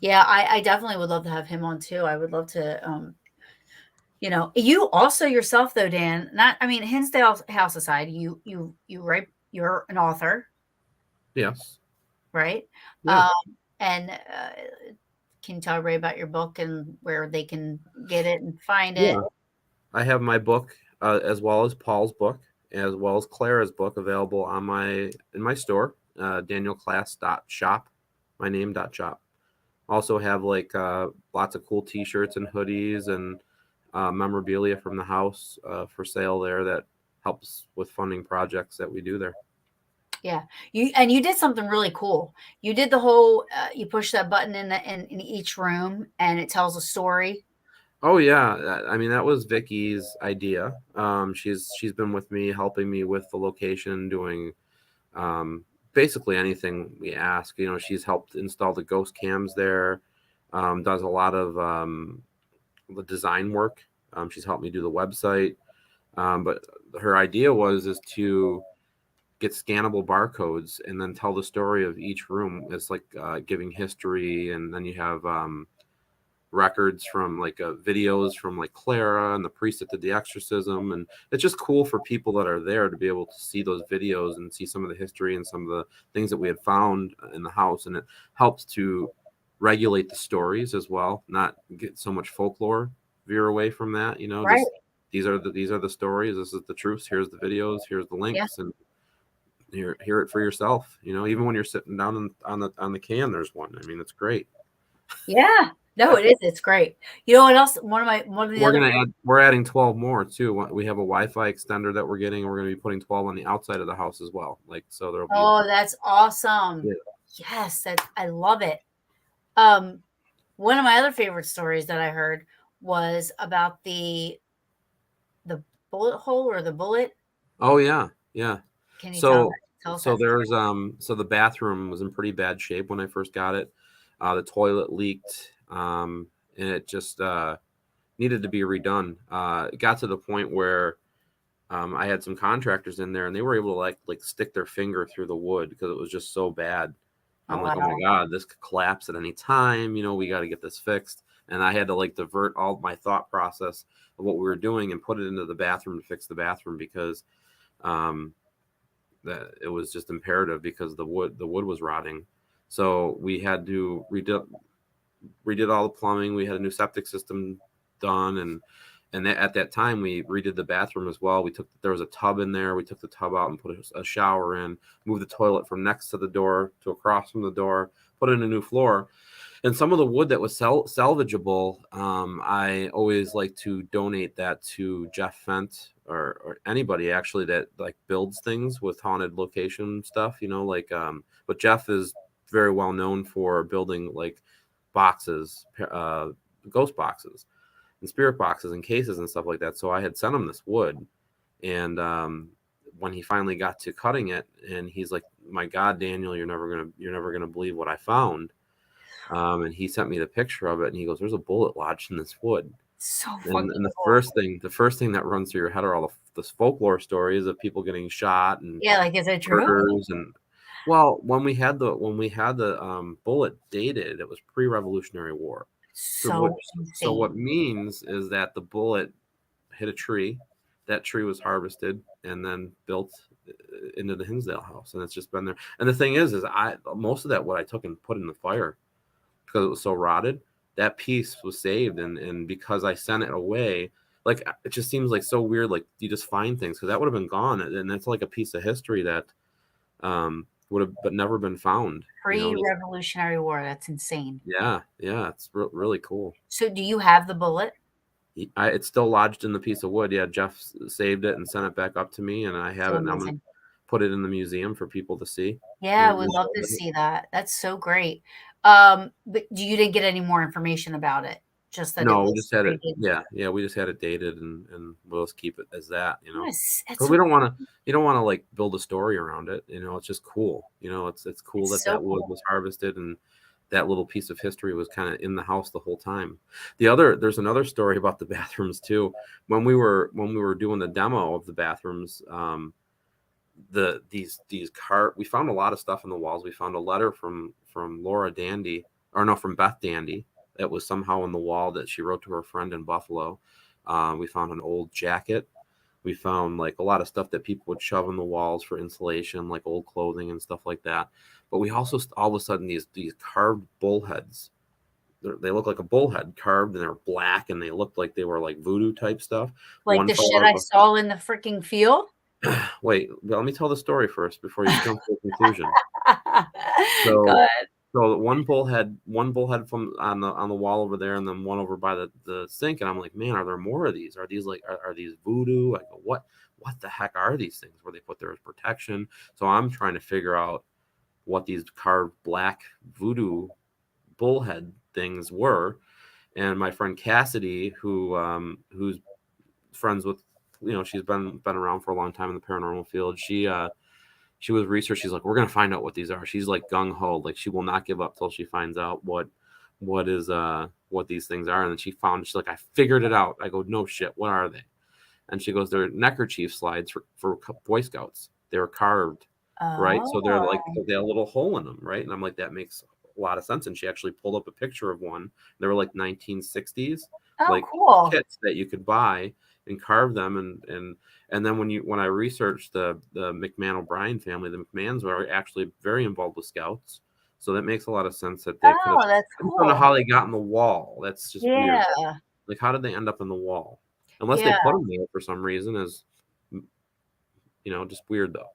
Speaker 1: Yeah, I definitely would love to have him on too. I would love to, you also yourself though, Dan, not, I mean, Hinsdale House aside, you write, you're an author,
Speaker 2: Yes.
Speaker 1: right?
Speaker 2: Yeah.
Speaker 1: And can you tell everybody about your book and where they can get it and find it?
Speaker 2: Yeah. I have my book, as well as Paul's book, as well as Clara's book, available on in my store, danielklaes.shop, my name.shop. Also have like lots of cool T-shirts and hoodies and memorabilia from the house for sale there that helps with funding projects that we do there.
Speaker 1: Yeah, you did something really cool. You did the whole you push that button in each room and it tells a story.
Speaker 2: Oh yeah, I mean that was Vicky's idea. She's been with me, helping me with the location, doing basically anything we ask. You know, she's helped install the ghost cams there. Does a lot of the design work. She's helped me do the website. But her idea is to get scannable barcodes and then tell the story of each room. It's like giving history, and then you have records from like videos from like Clara and the priest that did the exorcism, and it's just cool for people that are there to be able to see those videos and see some of the history and some of the things that we had found in the house, and it helps to regulate the stories as well, not get so much folklore veer away from that,
Speaker 1: Right.
Speaker 2: just these are the stories, this is the truth, here's the videos, here's the
Speaker 1: Yeah.
Speaker 2: links, and hear it for yourself, even when you're sitting down on the can, there's one. I mean, it's great.
Speaker 1: Yeah. No, it is. It's great. You know what else? One of the other
Speaker 2: We're adding 12 more too. We have a Wi-Fi extender that we're getting. We're going to be putting 12 on the outside of the house as well. Like, so there'll be.
Speaker 1: Oh, that's awesome.
Speaker 2: Yeah.
Speaker 1: Yes, I love it. One of my other favorite stories that I heard was about the bullet hole or the bullet.
Speaker 2: Oh yeah, yeah.
Speaker 1: Can you
Speaker 2: So
Speaker 1: tell us
Speaker 2: so
Speaker 1: that story?
Speaker 2: there's so the bathroom was in pretty bad shape when I first got it. The toilet leaked, and it just needed to be redone. It got to the point where I had some contractors in there, and they were able to like stick their finger through the wood because it was just so bad.
Speaker 1: Oh
Speaker 2: I'm like, oh my
Speaker 1: wow.
Speaker 2: God, this could collapse at any time. We got to get this fixed. And I had to like divert all my thought process of what we were doing and put it into the bathroom to fix the bathroom because um, that it was just imperative because the wood was rotting. So we had to redid all the plumbing. We had a new septic system done, and at that time we redid the bathroom as well. There was a tub in there. We took the tub out and put a shower in. Moved the toilet from next to the door to across from the door. Put in a new floor. And some of the wood that was salvageable, I always like to donate that to Jeff Fent or anybody actually that like builds things with haunted location stuff. But Jeff is very well known for building like boxes, ghost boxes, and spirit boxes and cases and stuff like that. So I had sent him this wood, and when he finally got to cutting it, and he's like, "My God, Daniel, you're never gonna believe what I found." And he sent me the picture of it, and he goes, "There's a bullet lodged in this wood."
Speaker 1: So fucking
Speaker 2: And
Speaker 1: cool.
Speaker 2: the first thing that runs through your head are all the folklore stories of people getting shot and
Speaker 1: Yeah, like is it true?
Speaker 2: murders. And well, when we had the bullet dated, it was pre-Revolutionary War. So what
Speaker 1: So
Speaker 2: so
Speaker 1: insane.
Speaker 2: what means is that the bullet hit a tree, that tree was harvested and then built into the Hinsdale house, and it's just been there. And the thing is I most of that what I took and put in the fire because it was so rotted. That piece was saved, and because I sent it away, like it just seems like so weird. Like you just find things because that would have been gone, and that's like a piece of history that would have but never been found.
Speaker 1: Pre-Revolutionary War. That's insane.
Speaker 2: Yeah, it's really cool.
Speaker 1: So do you have the bullet?
Speaker 2: It's still lodged in the piece of wood. Yeah, Jeff saved it and sent it back up to me, and I have
Speaker 1: So
Speaker 2: it, and I'm gonna
Speaker 1: amazing.
Speaker 2: put it in the museum for people to see.
Speaker 1: Yeah, I
Speaker 2: We'll
Speaker 1: would love
Speaker 2: show
Speaker 1: to
Speaker 2: it.
Speaker 1: see that. That's so great. But you didn't get any more information about it, just that it
Speaker 2: No, we
Speaker 1: was
Speaker 2: just had it.
Speaker 1: rated.
Speaker 2: Yeah, we just had it dated, and we'll just keep it as that,
Speaker 1: Yes, that's
Speaker 2: Because
Speaker 1: so
Speaker 2: we don't
Speaker 1: cool.
Speaker 2: want to, you don't want to like build a story around it. It's just cool. It's cool
Speaker 1: It's
Speaker 2: that
Speaker 1: so
Speaker 2: that wood
Speaker 1: cool.
Speaker 2: was harvested and that little piece of history was kind of in the house the whole time. There's another story about the bathrooms too. When we were doing the demo of the bathrooms, these car we found a lot of stuff in the walls. We found a letter from Laura Dandy, or no, from Beth Dandy, that was somehow in the wall that she wrote to her friend in Buffalo. We found an old jacket. We found like a lot of stuff that people would shove in the walls for insulation, like old clothing and stuff like that. But we also all of a sudden these carved bullheads. They look like a bullhead carved, and they're black, and they looked like they were like voodoo type stuff.
Speaker 1: Like
Speaker 2: One
Speaker 1: the
Speaker 2: fell
Speaker 1: shit
Speaker 2: out
Speaker 1: I
Speaker 2: of
Speaker 1: saw in the freaking field?
Speaker 2: a wait. Let me tell the story first before you jump to a conclusion.
Speaker 1: Go
Speaker 2: So
Speaker 1: ahead.
Speaker 2: so one bullhead from on the wall over there, and then one over by the sink. And I'm like, man, are there more of these? Are these like are these voodoo? I go, what the heck are these things where they put there as protection? So I'm trying to figure out what these carved black voodoo bullhead things were. And my friend Cassidy, who's friends with, she's been around for a long time in the paranormal field. She was research. She's like, we're gonna find out what these are. She's like gung ho, like she will not give up till she finds out what these things are. And then she's like, I figured it out. I go, no shit, what are they? And she goes, they're neckerchief slides for Boy Scouts. They're carved, right? So they're like
Speaker 1: Oh.
Speaker 2: they have a little hole in them, right? And I'm like, that makes a lot of sense. And she actually pulled up a picture of one. They were like 1960s,
Speaker 1: Oh,
Speaker 2: like
Speaker 1: cool.
Speaker 2: kits that you could buy and carve them. And then when I researched the McMahon O'Brien family, the McMahons were actually very involved with Scouts. So that makes a lot of sense that they could have.
Speaker 1: Oh, that's
Speaker 2: I just don't know
Speaker 1: cool.
Speaker 2: how they got in the wall. That's just weird.
Speaker 1: Yeah.
Speaker 2: Like, how did they end up in the wall? Unless they
Speaker 1: Yeah.
Speaker 2: put them there for some reason, just weird though.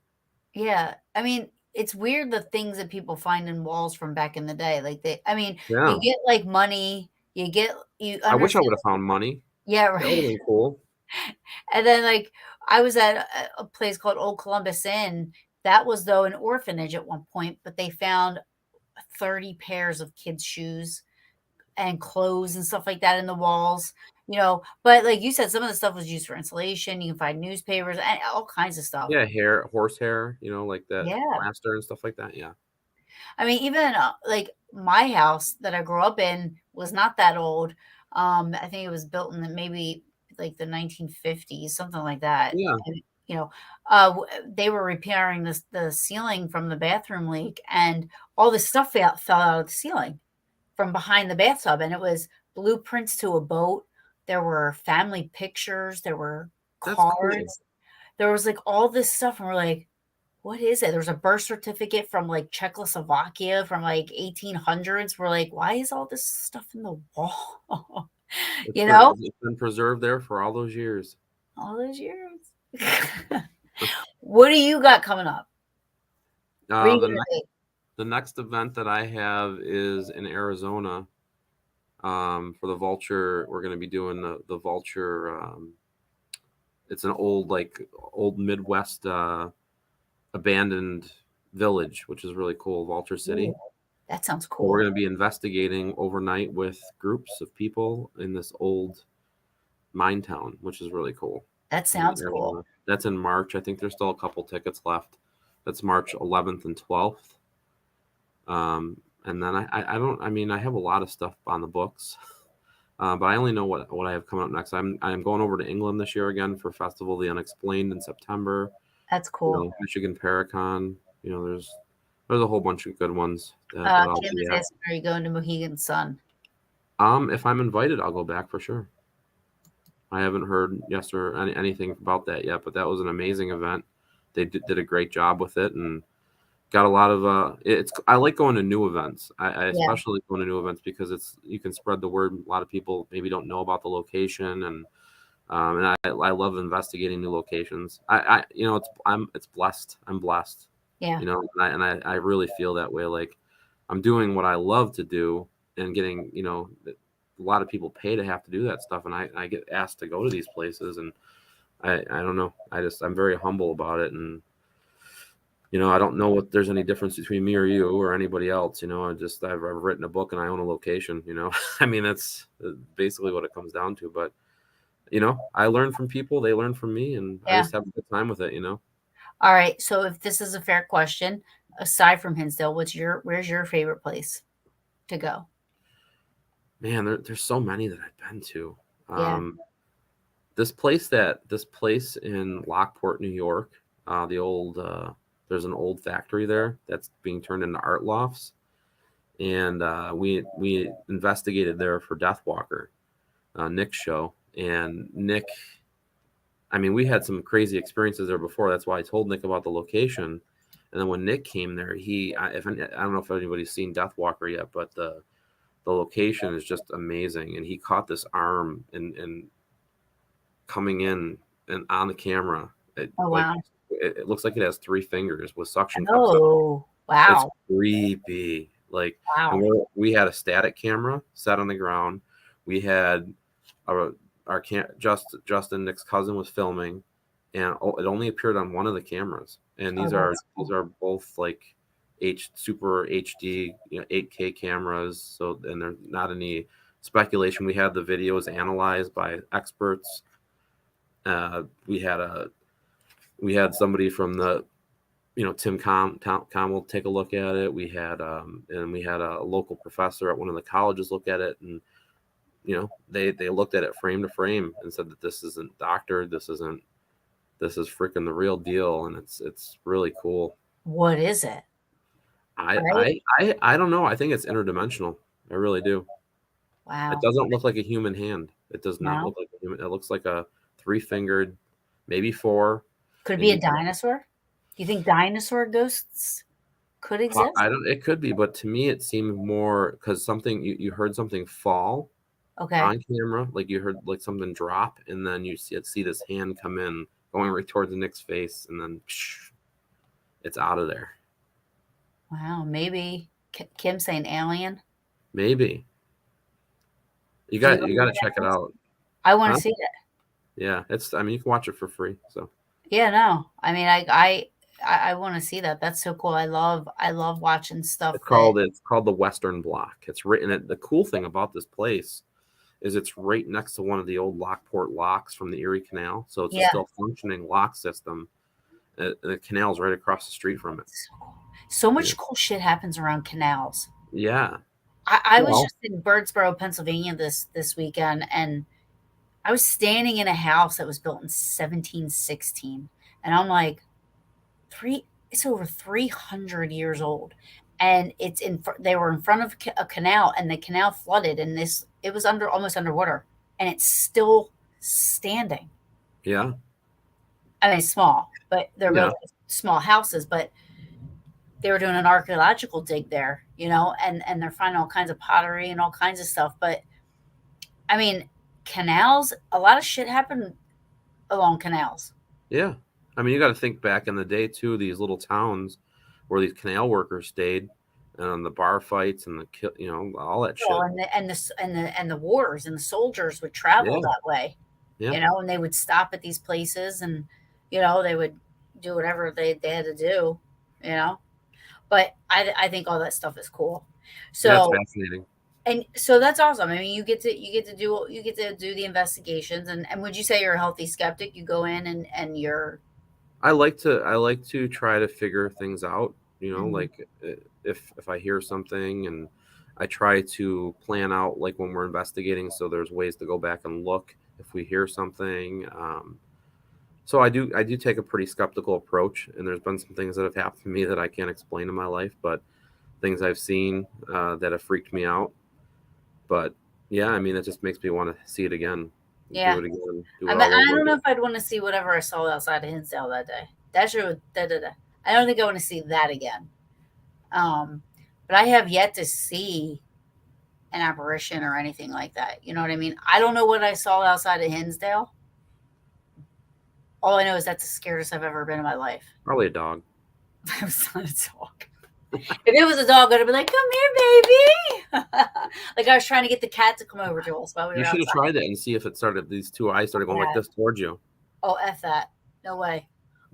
Speaker 1: Yeah. I mean, it's weird the things that people find in walls from back in the day. Like I mean, you
Speaker 2: Yeah,
Speaker 1: get like money, you
Speaker 2: I wish I
Speaker 1: understand.
Speaker 2: would have found money.
Speaker 1: Yeah,
Speaker 2: That would have
Speaker 1: right.
Speaker 2: been cool.
Speaker 1: And then like I was at a place called Old Columbus Inn. That was though an orphanage at one point, but they found 30 pairs of kids' shoes and clothes and stuff like that in the walls, but like you said, some of the stuff was used for insulation. You can find newspapers and all kinds of stuff.
Speaker 2: Yeah, horsehair, like that
Speaker 1: Yeah.
Speaker 2: plaster and stuff like that. Yeah,
Speaker 1: I mean, even, like, my house that I grew up in was not that old. I think it was built in maybe, like, the 1950s, something like that,
Speaker 2: yeah,
Speaker 1: and, they were repairing the ceiling from the bathroom leak, and all this stuff fell out of the ceiling from behind the bathtub, and it was blueprints to a boat. There were family pictures, there were
Speaker 2: that's cool.
Speaker 1: cards, there was, like, all this stuff, and we're like, what is it? There's a birth certificate from, like, Czechoslovakia from, like, 1800s. We're like, "Why is all this stuff in the wall?"
Speaker 2: It's
Speaker 1: You
Speaker 2: been
Speaker 1: know?
Speaker 2: it's been preserved there for all those years.
Speaker 1: All those years. What do you got coming up? Where
Speaker 2: Uh,
Speaker 1: you
Speaker 2: the
Speaker 1: gonna
Speaker 2: next
Speaker 1: be?
Speaker 2: the next event that I have is in Arizona. For the Vulture, we're going to be doing the Vulture. It's an old Midwest abandoned village, which is really cool, Vulture
Speaker 1: Ooh,
Speaker 2: City.
Speaker 1: that sounds
Speaker 2: So we're
Speaker 1: cool.
Speaker 2: going to be investigating overnight with groups of people in this old mine town, which is really cool.
Speaker 1: That
Speaker 2: In
Speaker 1: sounds cool.
Speaker 2: Arizona. That's in March. I think there's still a couple tickets left. That's March 11th and 12th. And then I don't. I mean, I have a lot of stuff on the books, but I only know what I have coming up next. I'm going over to England this year again for Festival of the Unexplained in September.
Speaker 1: That's cool.
Speaker 2: Michigan Paracon. There's a whole bunch of good ones that I'll
Speaker 1: Kim
Speaker 2: be
Speaker 1: is
Speaker 2: at.
Speaker 1: asking, are you going to Mohegan Sun?
Speaker 2: If I'm invited, I'll go back for sure. I haven't heard yes or anything about that yet, but that was an amazing event. They did a great job with it and got a lot of it's I like going to new events. I
Speaker 1: Yeah,
Speaker 2: especially like going to new events because you can spread the word. A lot of people maybe don't know about the location, and I love investigating new locations. It's blessed. I'm blessed.
Speaker 1: yeah.
Speaker 2: And I really feel that way. Like I'm doing what I love to do and getting a lot of people pay to have to do that stuff, and I get asked to go to these places, and I don't know. I'm very humble about it, and I don't know what there's any difference between me or you or anybody else. I've written a book and I own a location. I mean that's basically what it comes down to. But I learn from people, they learn from me, and I
Speaker 1: Yeah.
Speaker 2: just have a good time with it.
Speaker 1: All right. So if this is a fair question, aside from Hinsdale, where's your favorite place to go?
Speaker 2: Man, there's so many that I've been to.
Speaker 1: Yeah.
Speaker 2: This place in Lockport, New York, there's an old factory there that's being turned into art lofts, and we investigated there for Death Walker, Nick's show, and Nick. I mean, we had some crazy experiences there before. That's why I told Nick about the location. And then when Nick came there, I don't know if anybody's seen Death Walker yet, but the location is just amazing. And he caught this arm and coming in and on the camera.
Speaker 1: Oh, wow.
Speaker 2: It looks like it has 3 fingers with suction cups up.
Speaker 1: Oh,
Speaker 2: It's
Speaker 1: wow.
Speaker 2: creepy. And
Speaker 1: Wow.
Speaker 2: we had a static camera set on the ground. We had Justin, Nick's cousin, was filming, and it only appeared on one of the cameras. And
Speaker 1: Oh,
Speaker 2: these are
Speaker 1: that's cool.
Speaker 2: both like super HD, 8K cameras. So, and there's not any speculation. We had the videos analyzed by experts. We had somebody from the Tim Com will take a look at it. We had a local professor at one of the colleges look at it, and they looked at it frame to frame and said that this isn't doctored, this is freaking the real deal, and it's really cool.
Speaker 1: What is it?
Speaker 2: I
Speaker 1: Right?
Speaker 2: I I don't know. I think it's interdimensional. I really do. It
Speaker 1: Wow.
Speaker 2: doesn't look like a human hand. It does not
Speaker 1: No?
Speaker 2: look like a human. It looks like a 3-fingered, maybe 4,
Speaker 1: Could it
Speaker 2: and
Speaker 1: be a
Speaker 2: you
Speaker 1: dinosaur? Do you think dinosaur ghosts could exist?
Speaker 2: I don't. It could be, but to me, it seemed more because something you heard something fall
Speaker 1: Okay.
Speaker 2: on camera, like you heard like something drop, and then you see this hand come in, going right towards Nick's face, and then it's out of there.
Speaker 1: Wow. Maybe Kim saying alien.
Speaker 2: Maybe
Speaker 1: Do you know
Speaker 2: you got to check it
Speaker 1: what that is?
Speaker 2: out,
Speaker 1: I want
Speaker 2: huh?
Speaker 1: to see that.
Speaker 2: Yeah, it's. I mean, you can watch it for free. So
Speaker 1: Yeah, no. I mean, I want to see that. That's so cool. I love watching stuff that.
Speaker 2: it's called the Western Block. It's written. The cool thing about this place is it's right next to one of the old Lockport locks from the Erie Canal, so it's a
Speaker 1: Yeah.
Speaker 2: still functioning lock system. The canal's right across the street from it.
Speaker 1: So cool. So
Speaker 2: Yeah.
Speaker 1: much cool shit happens around canals.
Speaker 2: Yeah.
Speaker 1: I was
Speaker 2: Well,
Speaker 1: just in Birdsboro, Pennsylvania this weekend, and I was standing in a house that was built in 1716, and I'm like, three. It's over 300 years old, and they were in front of a canal, and the canal flooded, and it was almost underwater, and it's still standing.
Speaker 2: yeah.
Speaker 1: I mean, small, but they're
Speaker 2: Yeah.
Speaker 1: both small houses, but they were doing an archaeological dig there, and they're finding all kinds of pottery and all kinds of stuff. But I mean, canals, a lot of shit happened along canals.
Speaker 2: Yeah. I mean, you got to think back in the day too. These little towns where these canal workers stayed, and the bar fights and all that
Speaker 1: Well,
Speaker 2: shit.
Speaker 1: and the wars, and the soldiers would travel
Speaker 2: Yeah.
Speaker 1: that way,
Speaker 2: Yeah.
Speaker 1: and they would stop at these places, and they would do whatever they had to do, you know. But I think all that stuff is cool.
Speaker 2: Yeah. It's
Speaker 1: So
Speaker 2: fascinating.
Speaker 1: and so that's awesome. I mean, you get to do the investigations, and would you say you're a healthy skeptic? You go in and you're.
Speaker 2: I like to try to figure things out.
Speaker 1: Mhm.
Speaker 2: Like if I hear something, and I try to plan out like when we're investigating, so there's ways to go back and look if we hear something. So I do take a pretty skeptical approach, and there's been some things that have happened to me that I can't explain in my life, but things I've seen that have freaked me out. But yeah, I mean, it just makes me want to see it again, do
Speaker 1: Yeah.
Speaker 2: it again, do
Speaker 1: I
Speaker 2: it
Speaker 1: mean,
Speaker 2: all
Speaker 1: I
Speaker 2: over
Speaker 1: don't know
Speaker 2: again.
Speaker 1: if I'd want to see whatever I saw outside of Hinsdale that day. That sure. Da. I don't think I want to see that again. Um, but I have yet to see an apparition or anything like that. You know what I mean? I don't know what I saw outside of Hinsdale. All I know is that's the scariest I've ever been in my life.
Speaker 2: Probably a dog.
Speaker 1: I was not a dog. If it was a dog, I'd be like, "Come here, baby." Like I was trying to get the cat to come over to us while we
Speaker 2: You
Speaker 1: were
Speaker 2: should have
Speaker 1: outside.
Speaker 2: tried it and see if it started. These two eyes started going like
Speaker 1: Yeah.
Speaker 2: this towards you.
Speaker 1: Oh, F that. No way.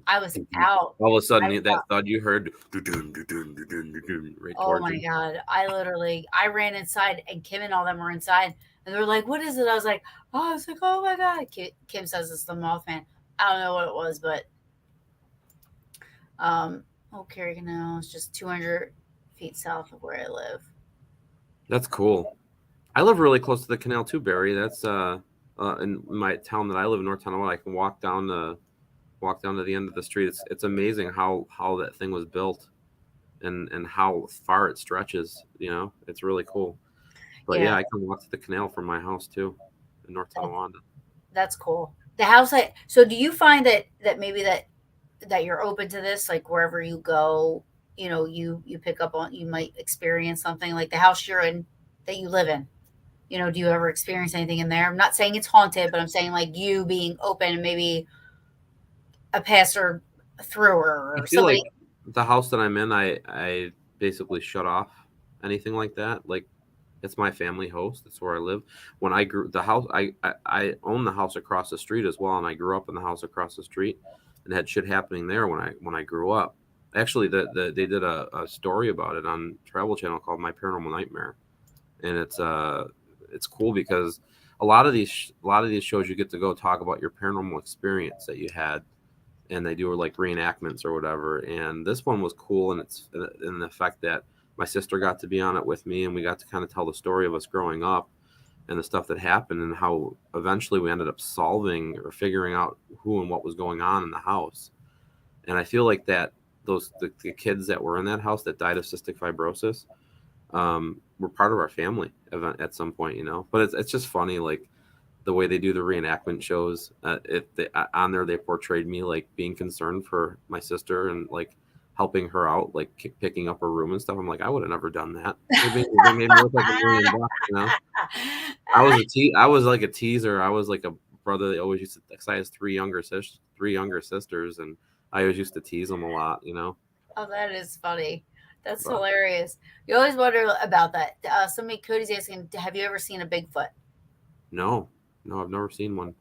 Speaker 1: I was out.
Speaker 2: All of a sudden,
Speaker 1: I
Speaker 2: that thud you heard right
Speaker 1: Oh
Speaker 2: towards
Speaker 1: my
Speaker 2: you.
Speaker 1: god. I ran inside and Kim and all them were inside and they were like, "What is it?" I was like, "Oh my god." Kim says it's the Mothman. I don't know what it was, but oh, Carrie Canal is just 200 feet south of where I live.
Speaker 2: That's cool. I live really close to the canal too, Barry. That's in my town that I live in, North Tonawanda. I can walk down to the end of the street. It's amazing how that thing was built and how far it stretches. You know, it's really cool. But
Speaker 1: Yeah,
Speaker 2: yeah, I can walk to the canal from my house too, in North
Speaker 1: that,
Speaker 2: Tonawanda.
Speaker 1: that's cool. The house I so do you find that maybe that you're open to this like wherever you go, you pick up on you might experience something like the house you're in that you live in. Do you ever experience anything in there? I'm not saying it's haunted, but I'm saying like you being open and maybe a passer through
Speaker 2: I
Speaker 1: or
Speaker 2: feel
Speaker 1: somebody.
Speaker 2: like the house that I'm in, I basically shut off anything like that. Like it's my family house. That's where I live. When I grew the house, I own the house across the street as well, and I grew up in the house across the street, and had shit happening there when I grew up. Actually, they did a story about it on Travel Channel called My Paranormal Nightmare, and it's cool because a lot of these shows you get to go talk about your paranormal experience that you had, and they do like reenactments or whatever. And this one was cool, and it's in the fact that my sister got to be on it with me, and we got to kind of tell the story of us growing up and the stuff that happened, and how eventually we ended up solving or figuring out who and what was going on in the house. And I feel like that the kids that were in that house that died of cystic fibrosis were part of our family event at some point, you know. But it's just funny, like the way they do the reenactment shows. On there they portrayed me like being concerned for my sister and like helping her out, like picking up her room and stuff. I'm like, I would have never done that. They made me look like $1 million, you know. I was like a teaser. I was like a brother. They always used to. Cause I has three younger sisters, and I always used to tease them a lot, you know.
Speaker 1: Oh, that is funny. That's
Speaker 2: But
Speaker 1: hilarious. You always wonder about that. Cody's asking, have you ever seen a Bigfoot?
Speaker 2: no, no, I've never seen one.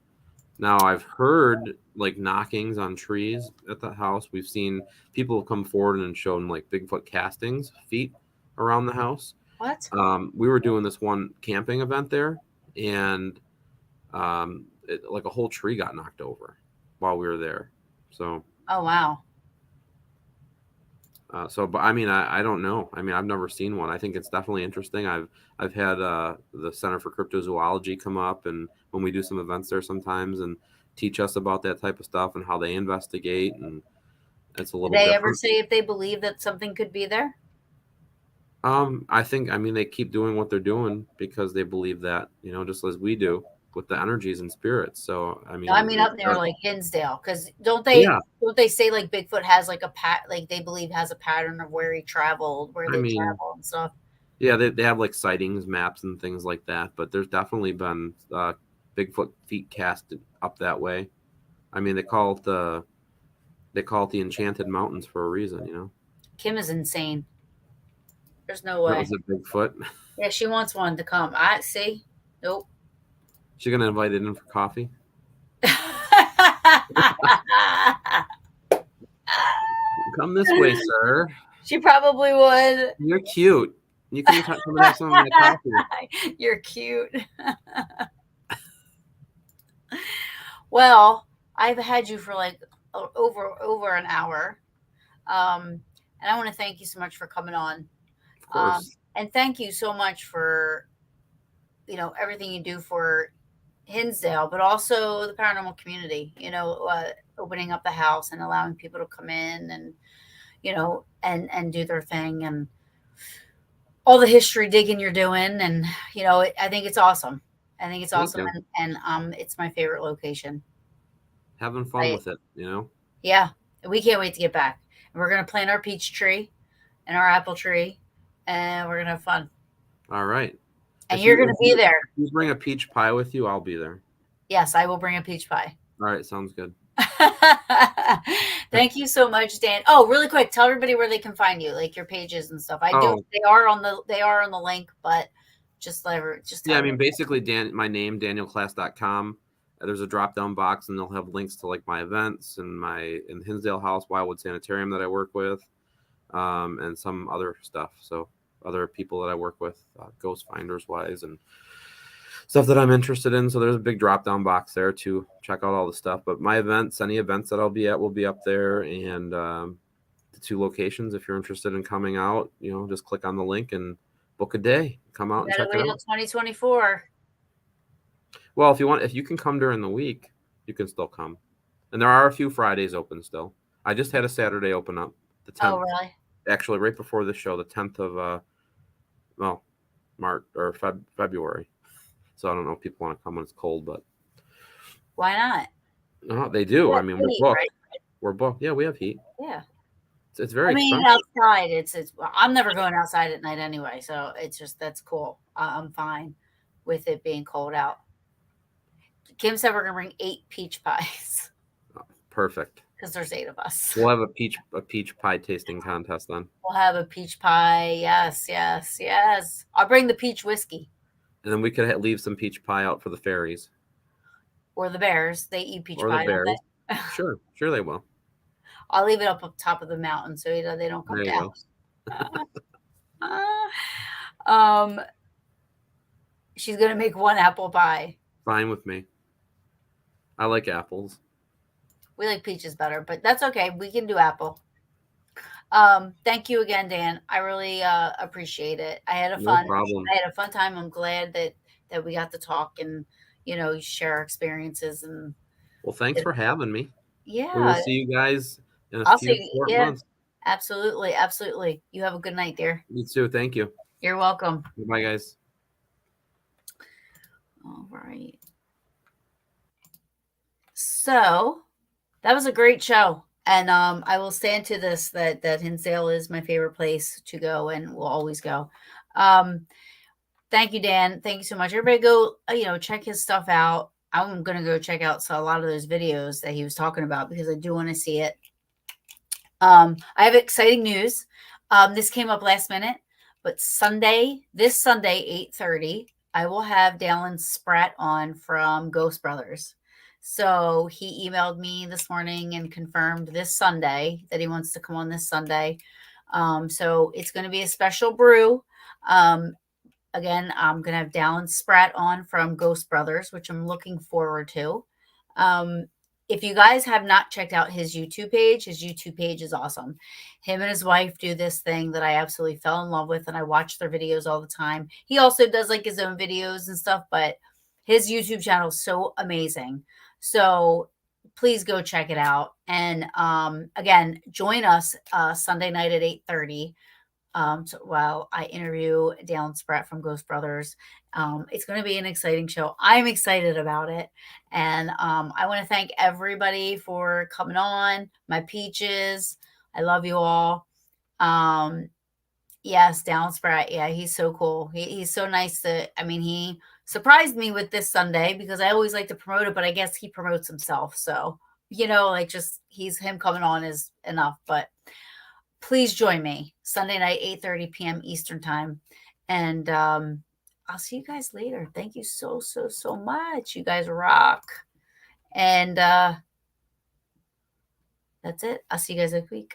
Speaker 2: Now I've heard like knockings on trees at the house. We've seen people come forward and shown like Bigfoot castings, feet around the house.
Speaker 1: What?
Speaker 2: We were doing this one camping event there, and like a whole tree got knocked over while we were there. So,
Speaker 1: Oh, wow.
Speaker 2: but I mean, I don't know. I mean, I've never seen one. I think it's definitely interesting. I've had the Center for Cryptozoology come up, and when we do some events there sometimes, and teach us about that type of stuff and how they investigate, and it's a
Speaker 1: Did
Speaker 2: little
Speaker 1: they ever
Speaker 2: different.
Speaker 1: say if they believe that something could be there?
Speaker 2: I mean, they keep doing what they're doing because they believe that, you know, just as we do with the energies and spirits. So, I
Speaker 1: No, I
Speaker 2: mean,
Speaker 1: mean up near like Hinsdale, because
Speaker 2: yeah,
Speaker 1: don't they say like Bigfoot has like like they believe has a pattern of where he traveled, where
Speaker 2: I
Speaker 1: they
Speaker 2: mean,
Speaker 1: travel and stuff.
Speaker 2: yeah, they have like sightings, maps, and things like that. But there's definitely been Bigfoot feet cast up that way. I mean, they call it the Enchanted Mountains for a reason, you know.
Speaker 1: Kim is insane. There's no
Speaker 2: That
Speaker 1: way.
Speaker 2: was a Bigfoot.
Speaker 1: Yeah, she wants one to come. I see. Nope.
Speaker 2: She's gonna invite it in for coffee. Come this way, sir.
Speaker 1: She probably would.
Speaker 2: You're cute. You can come and have some of my coffee.
Speaker 1: You're cute. Well, I've had you for like over an hour. And I want to thank you so much for coming on.
Speaker 2: Of course.
Speaker 1: And thank you so much for everything you do for Hinsdale, but also the paranormal community. Opening up the house and allowing people to come in and and do their thing, and all the history digging you're doing, and I think it's awesome. I think it's
Speaker 2: Thank
Speaker 1: awesome,
Speaker 2: you.
Speaker 1: and it's my favorite location.
Speaker 2: Having fun
Speaker 1: I
Speaker 2: with it, you know.
Speaker 1: Yeah, we can't wait to get back. And we're gonna plant our peach tree and our apple tree, and we're gonna have fun.
Speaker 2: All right.
Speaker 1: And you're gonna be there.
Speaker 2: If you bring a peach pie with you, I'll be there.
Speaker 1: Yes, I will bring a peach pie.
Speaker 2: All right, sounds good.
Speaker 1: Thank you so much, Dan. Oh, really quick, tell everybody where they can find you, like your pages and stuff. I do.
Speaker 2: Oh,
Speaker 1: They are on the link, but just
Speaker 2: yeah,
Speaker 1: tell
Speaker 2: I
Speaker 1: them.
Speaker 2: mean, basically, my name, danielklaes.com. There's a drop down box, and they'll have links to like my events and my in Hinsdale House, Wildwood Sanitarium that I work with, and some other stuff. So other people that I work with, ghost finders wise, and stuff that I'm interested in. So there's a big drop down box there to check out all the stuff. But my events, any events that I'll be at, will be up there, and the 2 locations. If you're interested in coming out, just click on the link and book a day. Come
Speaker 1: You
Speaker 2: out and
Speaker 1: gotta
Speaker 2: check it
Speaker 1: wait till
Speaker 2: out.
Speaker 1: 2024.
Speaker 2: Well, if you can come during the week, you can still come. And there are a few Fridays open still. I just had a Saturday open up, the
Speaker 1: Oh,
Speaker 2: 10th.
Speaker 1: really?
Speaker 2: Actually, right before the show, the 10th of March or February. So I don't know if people want to come when it's cold, but
Speaker 1: Why not?
Speaker 2: no, they do.
Speaker 1: Yeah,
Speaker 2: I mean, we're
Speaker 1: heat,
Speaker 2: booked.
Speaker 1: right?
Speaker 2: We're booked. Yeah, we have heat.
Speaker 1: Yeah.
Speaker 2: It's
Speaker 1: I
Speaker 2: very
Speaker 1: mean,
Speaker 2: expensive.
Speaker 1: outside, well, I'm never going outside at night anyway, so it's just that's cool. I'm fine with it being cold out. Kim said we're gonna bring 8 peach pies
Speaker 2: Perfect.
Speaker 1: because there's 8 of us.
Speaker 2: We'll have a peach pie tasting contest then,
Speaker 1: We'll have a peach pie. Yes, yes, yes. I'll bring the peach whiskey
Speaker 2: and then we could leave some peach pie out for the fairies
Speaker 1: or the bears. They eat peach
Speaker 2: or the
Speaker 1: pie, don't
Speaker 2: bears.
Speaker 1: they?
Speaker 2: Sure, sure they will.
Speaker 1: I'll leave it up top of the mountain so they don't come
Speaker 2: There you
Speaker 1: down.
Speaker 2: go.
Speaker 1: um, she's gonna make 1 apple pie.
Speaker 2: Fine with me. I like apples.
Speaker 1: We like peaches better, but that's okay. We can do apple. Thank you again, Dan. I really appreciate it.
Speaker 2: No problem.
Speaker 1: I had a fun time. I'm glad that we got to talk and share our experiences and
Speaker 2: Well, thanks for having me. We will
Speaker 1: yeah.
Speaker 2: see you guys in a
Speaker 1: I'll
Speaker 2: few
Speaker 1: say
Speaker 2: short
Speaker 1: yeah.
Speaker 2: months.
Speaker 1: Absolutely, absolutely. You have a good night, dear.
Speaker 2: You too. Thank you.
Speaker 1: You're welcome.
Speaker 2: Bye, guys.
Speaker 1: All right. So that was a great show. And I will stand to this that Hinsdale is my favorite place to go and will always go. Thank you, Dan. Thank you so much. Everybody go, check his stuff out. I'm going to go check out a lot of those videos that he was talking about because I do want to see it. I have exciting news. This came up last minute, but this Sunday, 8:30, I will have Dallin Spratt on from Ghost Brothers. So he emailed me this morning and confirmed this Sunday that he wants to come on this Sunday. So it's going to be a special brew. Again, I'm going to have Dallin Spratt on from Ghost Brothers, which I'm looking forward to. If you guys have not checked out his YouTube page is awesome. Him and his wife do this thing that I absolutely fell in love with, and I watch their videos all the time. He also does like his own videos and stuff, but his YouTube channel is so amazing. So please go check it out. And again, join us Sunday night at 8:30. So while I interview Dallin Spratt from Ghost Brothers, it's going to be an exciting show. I'm excited about it. And I want to thank everybody for coming on. My peaches. I love you all. Yes, Dallin Spratt. Yeah, he's so cool. He's so nice he surprised me with this Sunday because I always like to promote it, but I guess he promotes himself. So, just him coming on is enough. But please join me Sunday night, 8:30 p.m. Eastern time. And I'll see you guys later. Thank you so, so, so much. You guys rock. And that's it. I'll see you guys next week.